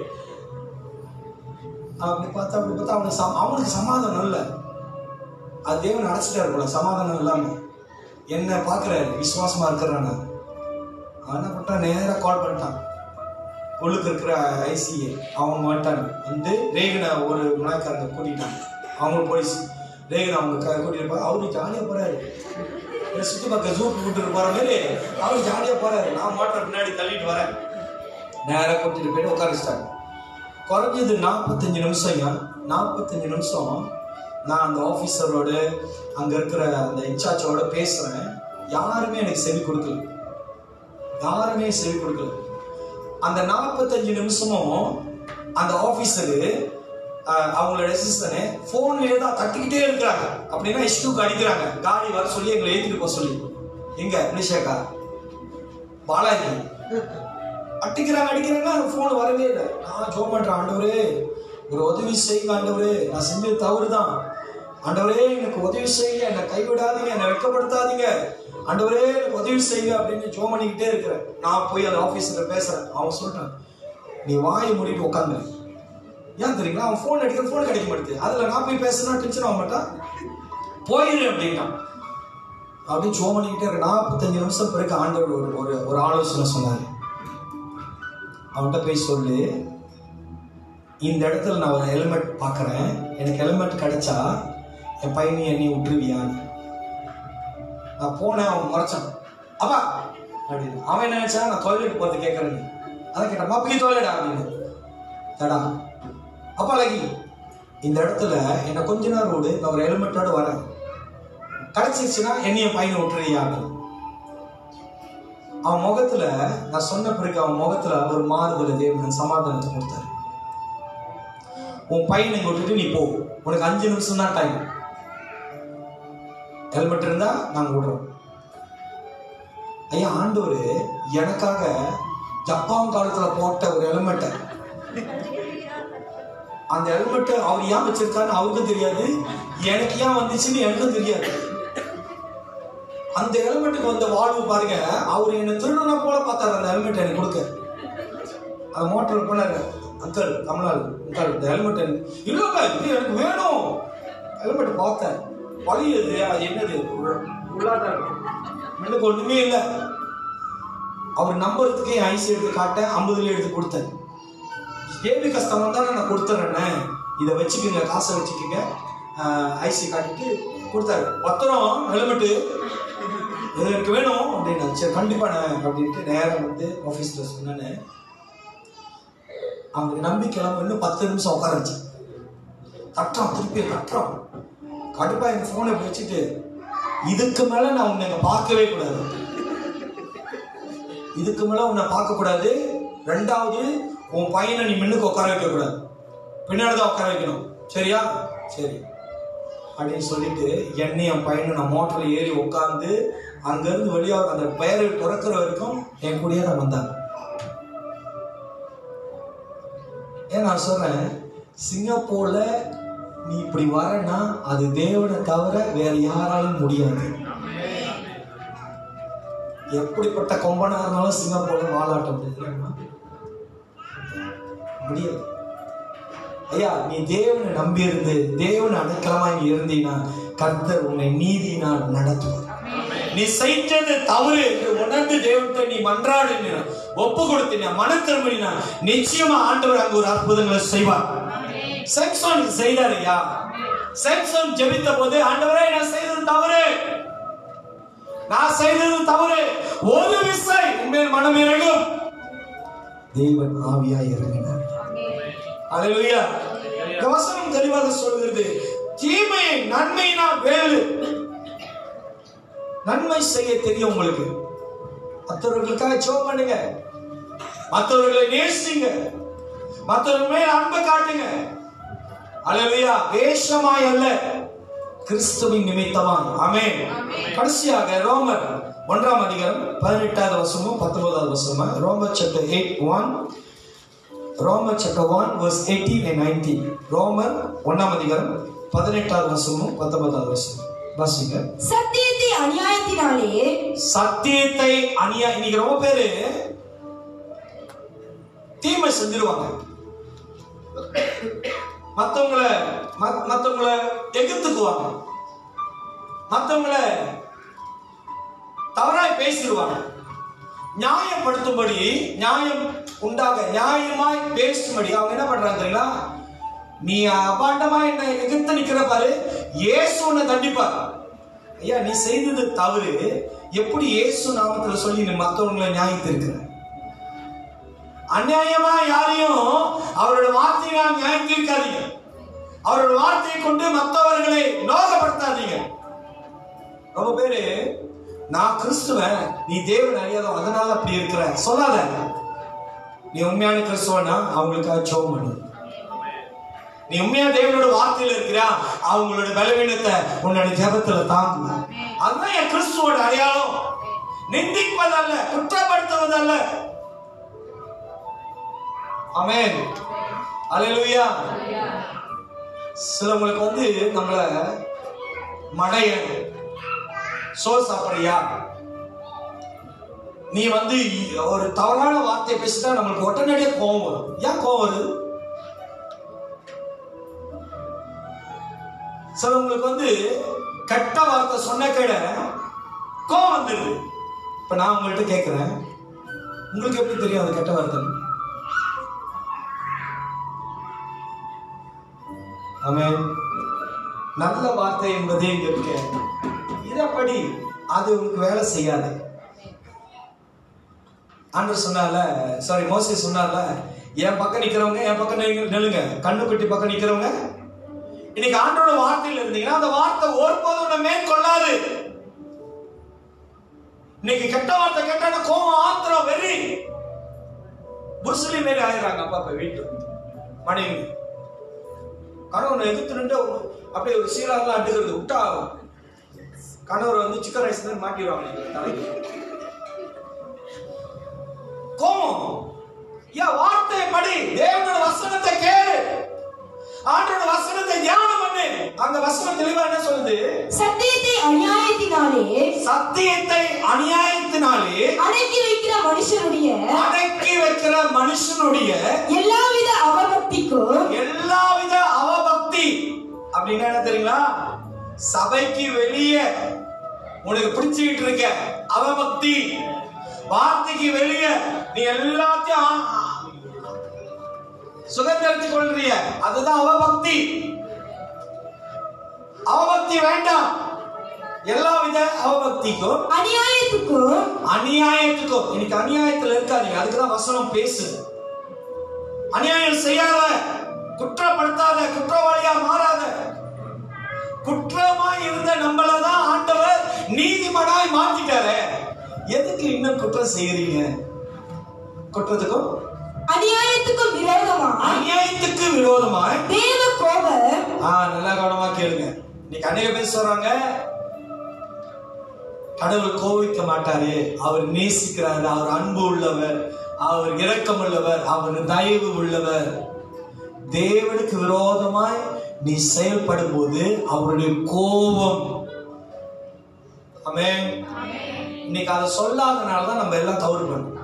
அப்படி பார்த்தா அவனுக்கு சமாதானம் இல்லை. அது தேவன் அடைச்சிட்டாரு போல, சமாதானம் இல்லாம என்ன பார்க்கிறாரு, விசுவாசமா இருக்கிறான். அவன் என்ன பண்ணிட்டான், நேராக கால் பண்ணிட்டான் உள்ளுக்கு இருக்கிற ஐசிஏ. அவங்க வந்துட்டாங்க. வந்து ரேகனை ஒரு மனாக்காரங்க கூட்டிட்டாங்க. அவங்க போலீஸ் ரேகனை அவங்க கூட்டிட்டு இருப்பாங்க. அவரு ஜாலியா போறாரு, சுத்தி பக்கம் ஜூக்கு கூட்டிட்டு போற மாதிரி அவரு ஜாலியா போறாரு. நான் மோட்டர் பின்னாடி தள்ளிட்டு வரேன். நேராக கூட்டிட்டு போயிட்டு உட்கார வச்சிட்டாங்க. குறைஞ்சது 45 நிமிஷம் 45 நிமிஷம் நான் அந்த ஆஃபீஸரோட அங்க இருக்கிற அந்த இன்சார்ஜோட பேசுறேன். யாருமே எனக்கு செவி கொடுக்கல. அந்த 45 நிமிஷமும் அந்த ஆபீசரு அவங்களோட ரெசிஸ்டன்ட் போன்லயே தான் தட்டிக்கிட்டே இருக்கிறாங்க. அப்படின்னா இஷ்டுக்கு அடிக்கிறாங்க. காடி வர சொல்லி எங்களை ஏற்றிட்டு போக சொல்லி. எங்க அபிஷேகா பாலாஜி அடிக்கிறாங்க. போன் வரவே இல்லை. நான் ஜோம் பண்றேன், ஆண்டவரே ஒரு உதவி செய்யுங்க ஆண்டவரே, நான் செஞ்சது தவறுதான் ஆண்டவரே, எனக்கு உதவி செய்யுங்க, என்னை கைவிடாதீங்க, என்னை வெட்கப்படுத்தாதீங்க ஆண்டவரே, எனக்கு உதவி செய்யுங்க அப்படின்னு ஜோம் பண்ணிக்கிட்டே இருக்கிறேன். நான் போய் அந்த ஆபீஸ்ல பேசுறேன். அவன் சொல்றான், நீ வாயை மூடிட்டு உட்காந்து. ஏன் தெரியுங்களா, அவன் போன் அடிக்கிற போன் கிடைக்க மாட்டேது. அதுல நான் போய் பேசுனா டென்ஷன் ஆக மாட்டான். போயிரு அப்படின்னா அப்படின்னு ஜோம் பண்ணிக்கிட்டே இருக்க 45 நிமிஷம் பிறகு ஆண்டவர் ஒரு ஆலோசனை சொன்னார். அவன்கிட்ட போய் சொல்லு, இந்த இடத்துல நான் ஒரு ஹெல்மெட் பார்க்குறேன், எனக்கு ஹெல்மெட் கிடைச்சா என் பையனை என்னை விட்டுருவியான்னு. நான் போனேன், அவன் முறைச்சான், அப்பா அப்படின்னு. அவன் என்ன நினைச்சா நான் டாய்லெட் போகிறது கேட்குறேன்னு. அதான் கேட்டான், அப்படி டாய்லெட்டா அப்படின்னு. தடா அப்பா லகி, இந்த இடத்துல என்னை கொஞ்ச நேரம் விடு, நான் ஒரு ஹெல்மெட்டோட வரேன், கிடைச்சிருச்சுன்னா என்னைய பையனை விட்டுறியா அப்படின்னு. அவன் முகத்துல நான் சொன்ன பிறகு அவன் முகத்துல ஒரு மாறுதலை தேவன் சமாதானத்தை கொடுத்தாரு. உன் பையனை விட்டுட்டு நீ போ, உனக்கு 5 நிமிஷம் தான் டைம், ஹெல்மெட் இருந்தா நாங்க விடுறோம். ஐயா, ஆண்டவர் எனக்காக ஜப்பான் காலத்துல போட்ட ஒரு ஹெல்மெட்டை, அந்த ஹெல்மெட்டை அவர் ஏன் வச்சிருக்காருன்னு அவருக்கும் தெரியாது, எனக்கு ஏன் வந்துச்சுன்னு எனக்கும் தெரியாது. அந்த ஹெல்மெட்டுக்கு வந்த வாழ்வு பாருங்க, அவர் என்ன திருடனா போல பார்த்தாரு. அந்த ஹெல்மெட் எனக்கு கொடுக்க அந்த மோட்டர் போனாரு, அங்கிள் தமிழ்நாடு அங்கிள் இந்த ஹெல்மெட் இல்லைப்பா இது எனக்கு வேணும். ஹெல்மெட் பார்த்தேன், வலியுது, அது என்னது உள்ளாட்ட எனக்கு ஒண்ணுமே இல்லை. அவர் நம்புறதுக்கே ஐசி எடுத்து காட்டேன், 50 எடுத்து கொடுத்தேன். கேள்வி கஷ்டம் தானே நான் கொடுத்துறேன்னே, இதை வச்சுக்கோங்க, காசை வச்சுக்கோங்க, ஐசி காட்டிட்டு கொடுத்தாரு. பத்திரம் ஹெல்மெட்டு இது எனக்கு வேணும் அப்படின்னு. சரி கண்டிப்பாண்ணே அப்படின்ட்டு நேரம் வந்து ஆஃபீஸ்ல சொன்னேன்னு. அவங்களுக்கு நம்பிக்கைலாம் இன்னும் 10 நிமிஷம் உட்கார வச்சேன். கட்டுறான், திருப்பி கட்டுறான், கடுப்பா என் போனை வச்சுட்டு, இதுக்கு மேல நான் உன்னை பார்க்கவே கூடாது, இதுக்கு மேல உன்னை பார்க்க கூடாது. 2வது, உன் பையனை நீ முன்னுக்கு உட்கார வைக்க கூடாது, பின்னாடிதான் உட்கார வைக்கணும், சரியா? சரி அப்படின்னு சொல்லிட்டு என்னை என் பையனை நான் மோட்டர்ல ஏறி உட்காந்து அங்கிருந்து வெளியாக அந்த பெயரை துறக்கிற வரைக்கும் என் கூடயே தான் வந்தாங்க. ஏன் நான் சொல்றேன், சிங்கப்பூர்ல நீ இப்படி வரனா அது தேவனை தவிர வேற யாராலும் முடியாது. எப்படிப்பட்ட கொம்பனா இருந்தாலும் சிங்கப்பூர்ல வாழாட்ட முடியாது. ஐயா, நீ தேவனை நம்பி இருந்து தேவனை அடைக்கலமா இங்க இருந்தீனா கர்த்தர் உன்னை நீதியினால் நடத்துவார். நீ செய்தது தவறு என்று உணர்ந்து தேவத்தை நீ மன்றாடினா, ஒப்பு கொடுத்தினா, மன திரும்பினா, நிச்சயமா ஆண்டவர் அங்கு ஒரு அற்புதங்களை செய்வார். சாம்சன் செய்தார். ஐயா, சாம்சன் ஜெபித்த போது, ஆண்டவரே நான் செய்தது தவறு, நான் செய்தது தவறு, ஒரு விசை உண்மையில் மனம் இறங்கும், தேவன் ஆவியாய் இறங்கினார். அல்லேலூயா. இந்த வசனம் தெளிவாக சொல்கிறது, தீமையை நன்மையினால் வேறு. நன்மை செய்ய தெரியும் உங்களுக்கு, மற்றவர்களுக்காக ஜெபம் பண்ணுங்க, மற்றவர்களை நேசிங்க, மற்றவர்கள் மேல் அன்பை காட்டுங்க. அல்லேலூயா. வேஷமாய் அல்ல, கிறிஸ்துவின் நிமித்தமாய். ஆமென். கடைசியாக ரோமர் 1ஆம் அதிகாரம் 18வது வசனமும் 19வது வசனமும். ரோமர் chapter 8:1, ரோமர் chapter 1 verse 18 and 19. ரோமர் 1ஆம் அதிகாரம் 18வது வசனமும் 19வது வசனம் வாசிங்க. சத்தியத்தை அநியாயத்தினாலே, சத்தியத்தை இன்னைக்கு ரொம்ப பேரு தீமை செஞ்சிருவாங்க, மத்தவங்களை எதிர்த்துக்குவாங்க, மத்தவங்களை தவறாய் பேசிடுவாங்க. நியாயப்படுத்தும்படி, நியாயம் உண்டாக நியாயமாய் பேசும்படி அவங்க என்ன பண்றாங்க தெரியுங்களா? நீ அபாண்டமா என்ன எதிர்த்து நிக்கிற பாரு, இயேசு உன்னை தண்டிப்பார். ஐயா, நீ செய்தது தவறு, எப்படி இயேசு நாமத்துல சொல்லி நீ மற்றவங்களை நியாயத்து இருக்கிற? அநியாயமா யாரையும் அவரோட வார்த்தையால் நியாயம் தீர்க்காதீங்க, அவரோட வார்த்தையை கொண்டு மற்றவர்களை நோகப்படுத்தாதீங்க. ரொம்ப பேரு நான் கிறிஸ்துவன், நீ தேவன் அறியாதவன், அதனால அப்படி இருக்கிற சொல்லாத. நீ உண்மையான கிறிஸ்துவனா அவங்களுக்காக ஜெபம் பண்ணு. நீ உண்மையா தேவனோட வார்த்தையில இருக்கிறா, அவங்களோட பலவீனத்தை உன்னோட ஜெபத்துல தாங்கு. அதுதான் என் கிறிஸ்துவோட அடையாளம். நிந்திப்பதல்ல, குற்றப்படுத்துவதல்ல. ஆமென். அல்லேலூயா. சிலவங்களுக்கு வந்து நம்மள மடைய சோறு சாப்பிடுறியா, நீ வந்து ஒரு தவறான வார்த்தையை பேசிட்டா நம்மளுக்கு உடனடியே கோபம் வரும். ஏன் கோபம் வருது? சிலவங்களுக்கு வந்து கெட்ட வார்த்தை சொன்ன கேட கோவம் வந்துருது. இப்ப நான் உங்கள்கிட்ட கேட்கிறேன், உங்களுக்கு எப்படி தெரியும் அது கெட்ட வார்த்தை? ஆமென். நல்ல வார்த்தை என்பதே இங்க இருக்கு. இதப்படி அது உங்களுக்கு வேலை செய்யாது. ஆண்டவர் சொன்னால, சாரி மோசே சொன்னால, என் பக்கம் நிக்கிறவங்க என் பக்கம் நில்லுங்க, கண்ணு பெட்டி பக்கம் நிக்கிறவங்க. இன்னைக்கு ஆண்டோட வார்த்தையில் இருந்தீங்கன்னா அந்த வார்த்தை ஒருபோதும் உன்னை மேற்கொள்ளாது. இன்னைக்கு கெட்ட வார்த்தை கேட்டான கோவம், ஆத்திரம், வெறி, புருஷலி மாரி ஆயிடுறாங்க. அப்பா அப்ப வீட்டுல மனைவி கணவனை எதிர்த்து நின்று அப்படியே ஒரு சீலாக அட்டுக்கிறது விட்டா கணவர் வந்து சிக்கன் ரைஸ் தான் மாட்டிடுவாங்க தலைக்கு. கோவம். ஏன் வார்த்தை படி, தேவனோட வசனத்தை கேளு, ஆண்டவரோட வசனத்தை தியானம் பண்ணு. அந்த வசனம் தெளிவா என்ன சொல்லுது? சத்தியத்தை அநியாயத்தினாலே அடக்கி வைக்கிற மனுஷனுடைய எல்லாவித அவபக்தி. அப்படின்னா என்ன தெரியுங்களா? சபைக்கு வெளியே உனக்கு பிடிச்சிட்டு இருக்க அவபக்தி, வார்த்தைக்கு வெளியே நீ எல்லாத்தையும் சுதந்திரித்துக் கொள்றிய, அதுதான் அவபக்தி. அவபக்தி வேண்டாம். எல்லாவித அவபக்திக்கும் அநியாயத்துக்கும் இன்னைக்கு அநியாயத்துல இருக்காதீங்க. அதுக்குதான் வசனம் பேசு. அநியாயம் செய்யாத, குற்றப்படுத்தாத, குற்றவாளியா மாறாத. குற்றமாய் இருந்த நம்மளதான் ஆண்டவர் நீதிமானாய் மாத்திட்டாரு. எதுக்கு இன்னும் குற்றம் செய்யறீங்க? குற்றத்துக்கும் அநியாயத்துக்கு விரோதமாய் தேவ கோபம். நல்லா கவனமா கேளுங்க. இன்னைக்கு அநேக பேர் சொல்றாங்க, கடவுள் கோபிக்க மாட்டாரு, அவர் நேசிக்கிறாரு, அவர் அன்பு உள்ளவர், அவர் இரக்கம் உள்ளவர், அவர் தயவு உள்ளவர். தேவனுக்கு விரோதமாய் நீ செயல்படும் போது அவருடைய கோபம். ஆமென். இன்னைக்கு அதை சொல்லாதனாலதான் நம்ம எல்லாம் தவறு பண்ணோம்.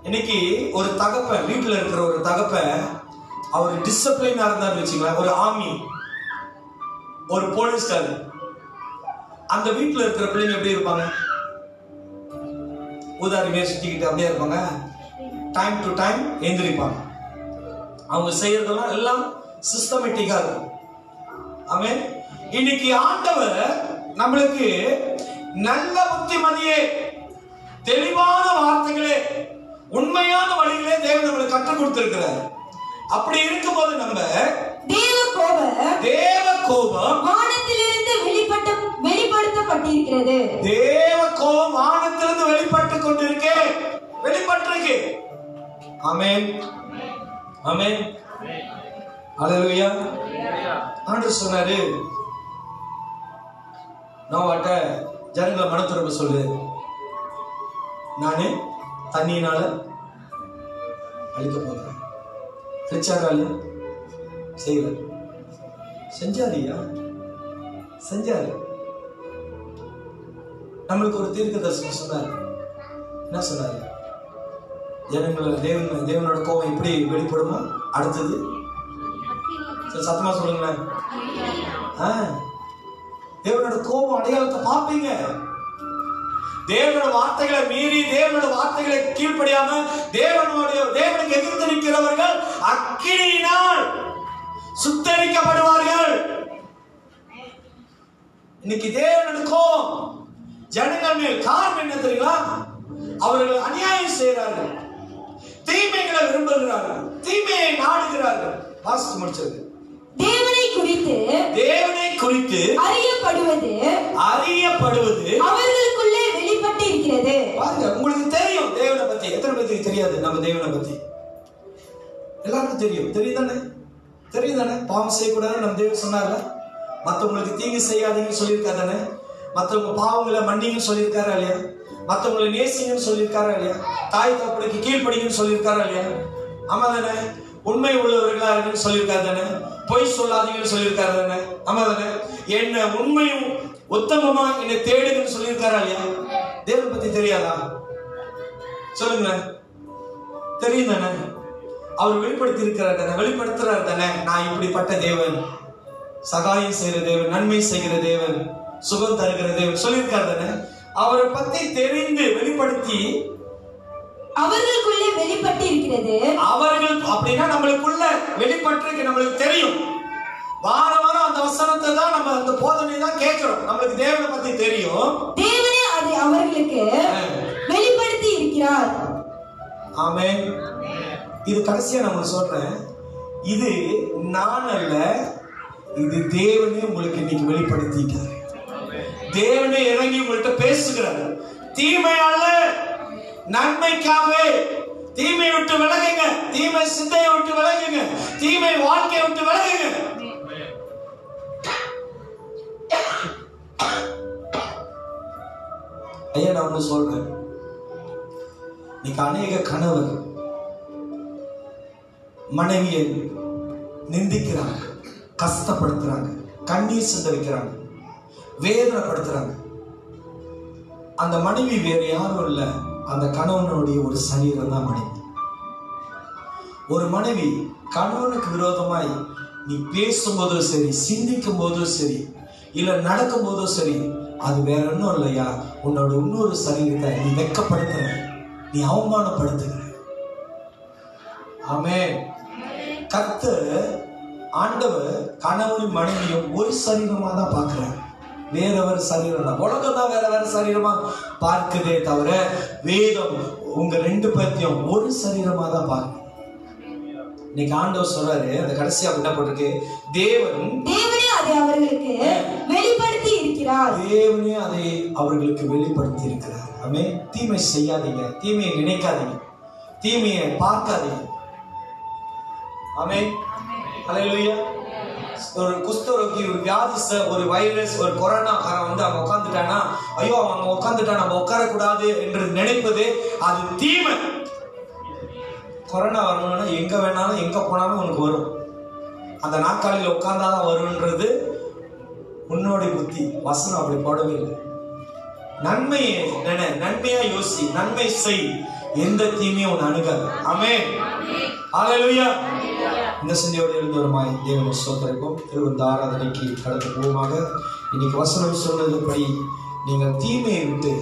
இன்னைக்கு ஒரு தகப்பன், வீட்டுல இருக்கிற ஒரு தகப்பன், அவர் டிசிப்ளினா இருந்தாரு வச்சுங்களேன், ஒரு ஆர்மி, ஒரு போலீஸ்கார், அந்த வீட்டுல இருக்கிற பிள்ளைங்க எப்படி இருப்பாங்க? ஊதாரிமையா சுத்திக்கிட்டு அப்படியே இருப்பாங்க. டைம் டு டைம் எந்திரிப்பாங்க. அவங்க செய்யறதெல்லாம் எல்லாம் சிஸ்டமேட்டிக்கா இருக்கும். ஆமென். இன்னைக்கு ஆண்டவர் நம்மளுக்கு நல்ல புத்திமதியே, தெளிவான வார்த்தைகளே, உண்மையான வழிகளே தேவன் நம்மளுக்கு கற்றுக் கொடுத்திருக்கிறார். அப்படி இருக்கும்போது நம்ம தேவ கோபம் வானத்திலிருந்து வெளிப்படுத்தப்பட்டிருக்கிறது. தேவ கோபம் வானத்திலிருந்து வெளிப்பட்டிருக்கு. ஆமென், ஆமென், ஹல்லேலூயா. ஆண்டவர் சொன்னாரு, நோவாட்ட ஜனங்களை மனம் திரும்ப சொல்லு, நானு தண்ணியினால அழிக்க போகிறேன். அழிச்சாரால செய்யல, செஞ்சாரியா? செஞ்சாரு. நம்மளுக்கு ஒரு தீர்க்க தரிசனம் சொன்னாரு. என்ன சொன்னாரு? தேவனோட கோபம் எப்படி வெளிப்படுமா? அடுத்தது சத்தமா சொல்லுங்களேன். தேவனோட கோபம் அடையாளத்தை பார்ப்பீங்க. தேவனோட வார்த்தைகளை மீறி, தேவனோட வார்த்தைகளை கீழ்ப்படியாம தேவனுக்கு எதிர்த்து நிற்கிறவர்கள் அக்கினியினால் சுத்தரிக்கப்படுவார்கள். இன்னைக்கு தேவனோட கோபம் ஜனங்கள் மேல் காரணம் என்ன தெரியுமா? அவர்கள் அநியாயம் செய்கிறார்கள், தீமைகளை விரும்புகிறார்கள், தீமையை நாடுகிறார்கள். வாசித்து முடிச்சது. தேவனை குறித்து அறியப்படுவது அவர்களுக்குள்ளே வெளிப்பட்டு இருக்கிறது. பாருங்க, உங்களுக்கு தெரியும் தேவனை பத்தி. எத்தனை பேருக்கு தெரியாது? நம்ம தேவனை பத்தி எல்லாருக்கும் தெரியும். தெரியும் தானே? பாவம் செய்யக்கூடாது நம்ம தேவன் சொன்னார்ல. மற்றவங்களுக்கு தீங்கு செய்யாதீங்கன்னு சொல்லியிருக்காரு தானே? மற்றவங்க பாவங்களை மன்னிங்கன்னு சொல்லியிருக்காரா இல்லையா? மற்றவங்களை நேசிங்கன்னு சொல்லியிருக்காரா இல்லையா? தாய் தகப்பனுக்கு கீழ்ப்படிங்கன்னு சொல்லியிருக்காரா இல்லையா? ஆமா தானே? உண்மை உள்ளவர்களா இருக்குன்னு சொல்லியிருக்காரு தானே? பொய் சொல்லாதீங்கன்னு சொல்லியிருக்காரு தானே? ஆமா தானே? என்ன உண்மையும் உத்தமமா என்னை தேடுங்கன்னு சொல்லியிருக்காரா இல்லையா? தேவனை பத்தி தெரியாதா? சொல்லுங்க. தெரியும் தானே? அவர் வெளிப்படுத்தி இருக்கிறார் தானே? வெளிப்படுத்துறாரு தானே? நான் இப்படிப்பட்ட தேவன். சகாயம் செய்கிற தேவன், நன்மை செய்கிற தேவன், சுகம் தருகிற தேவன் சொல்லியிருக்காரு தானே. அவரை பத்தி தெரிந்து வெளிப்படுத்தி அவர்களுக்குள்ளே வெளிப்பட்டு இருக்கிறது. அவர்கள் அப்படின்னா நம்மளுக்குள்ள வெளிப்பட்டிருக்கு, நம்மளுக்கு தெரியும். வாரம் அந்த வசனத்தை தான் நம்ம அந்த போதனை தான் கேட்கிறோம். நம்மளுக்கு தேவனை பத்தி தெரியும். தேவனே அதை அவர்களுக்கு வெளிப்படுத்தி இருக்கிறார். ஆமென். இது கடைசியா நான் சொல்றேன், இது நான் அல்ல, இது தேவனே உங்களுக்கு இன்னைக்கு வெளிப்படுத்திட்டார். தேவனே இறங்கி உங்கள்கிட்ட பேசுகிறார். தீமை அல்ல, நன்மைக்காகவே. தீமை விட்டு விலகுங்க, தீமை சிந்தையை விட்டு விலகுங்க, தீமை வாழ்க்கையை விட்டு விலகுங்க. ஐயா நான் ஒண்ணு சொல்றேன், இன்னைக்கு அநேக கணவர் மனைவியை நிந்திக்கிறாங்க, கஷ்டப்படுத்துறாங்க, கண்ணீர் சிந்த வைக்கிறாங்க, வேதனைப்படுத்துறாங்க. அந்த மனைவி வேற யாரும் இல்ல, அந்த கணவனுடைய ஒரு சரீரம் தான் மனைவி. ஒரு மனைவி கணவனுக்கு விரோதமாய் நீ பேசும்போதும் சரி, சிந்திக்கும் போதும் சரி, இல்ல நடக்கும் போதும் சரி, அது வேற ஒன்றும் இல்லையா, உன்னோட இன்னொரு சரீரத்தை நீ வெட்கப்படுத்துற, நீ அவமானப்படுத்துகிற. ஆமென். கர்த்தர் ஆண்டவர் கணவனும் மனைவியும் ஒரு சரீரமா தான் பார்க்கிறார், வேற வேற சரீரம் தான். உலகம் தான் வேற வேற சரீரமா பார்க்குதே தவிர வேதம் உங்க ரெண்டு பேர்த்தையும் ஒரு சரீரமா தான் பார்க்க. இன்னைக்கு ஆண்டவர் சொல்றாரு, அந்த கடைசியா என்ன போட்டிருக்கு, தேவனே அதை அவர்களுக்கு வெளிப்படுத்தி இருக்கிறார். தேவனே அதை அவர்களுக்கு வெளிப்படுத்தி இருக்கிறார். ஆமென். தீமை செய்யாதீங்க, தீமையை நினைக்காதீங்க, தீமையை பார்க்காதீங்க. ஆமென். ஹல்லேலூயா. ஒரு குஷ்டரோகி, ஒரு வியாதிஸ்த, ஒரு வைரஸ், ஒரு கொரோனா காரன் வந்து அவங்க உட்காந்துட்டானா, ஐயோ அவங்க உட்காந்துட்டா நம்ம உட்காரக்கூடாது என்று நினைப்பது அது தீமை. கொரோனா வரணும்னா எங்க வேணாலும் எங்க போனாலும் உனக்கு வரும். அந்த நாற்காலியில் உட்கார்ந்தாதான் வரும்ன்றது உன்னோட புத்தி. வசனம் அப்படி போடவே இல்லை. நன்மையை நினை, நன்மையா யோசி, நன்மை செய், எந்த தீமையும் உன்னை அணுகாது. ஆமென். ஹல்லேலூயா. இந்த சிந்தையோடு எழுந்தவருமாய் தேவனை ஸ்தோத்திரிப்போம். திருவந்த ஆராதனைக்கு கடந்து போவோமாக. இன்னைக்கு வசனம் சொன்னதுபடி நீங்கள் தீமையை விட்டு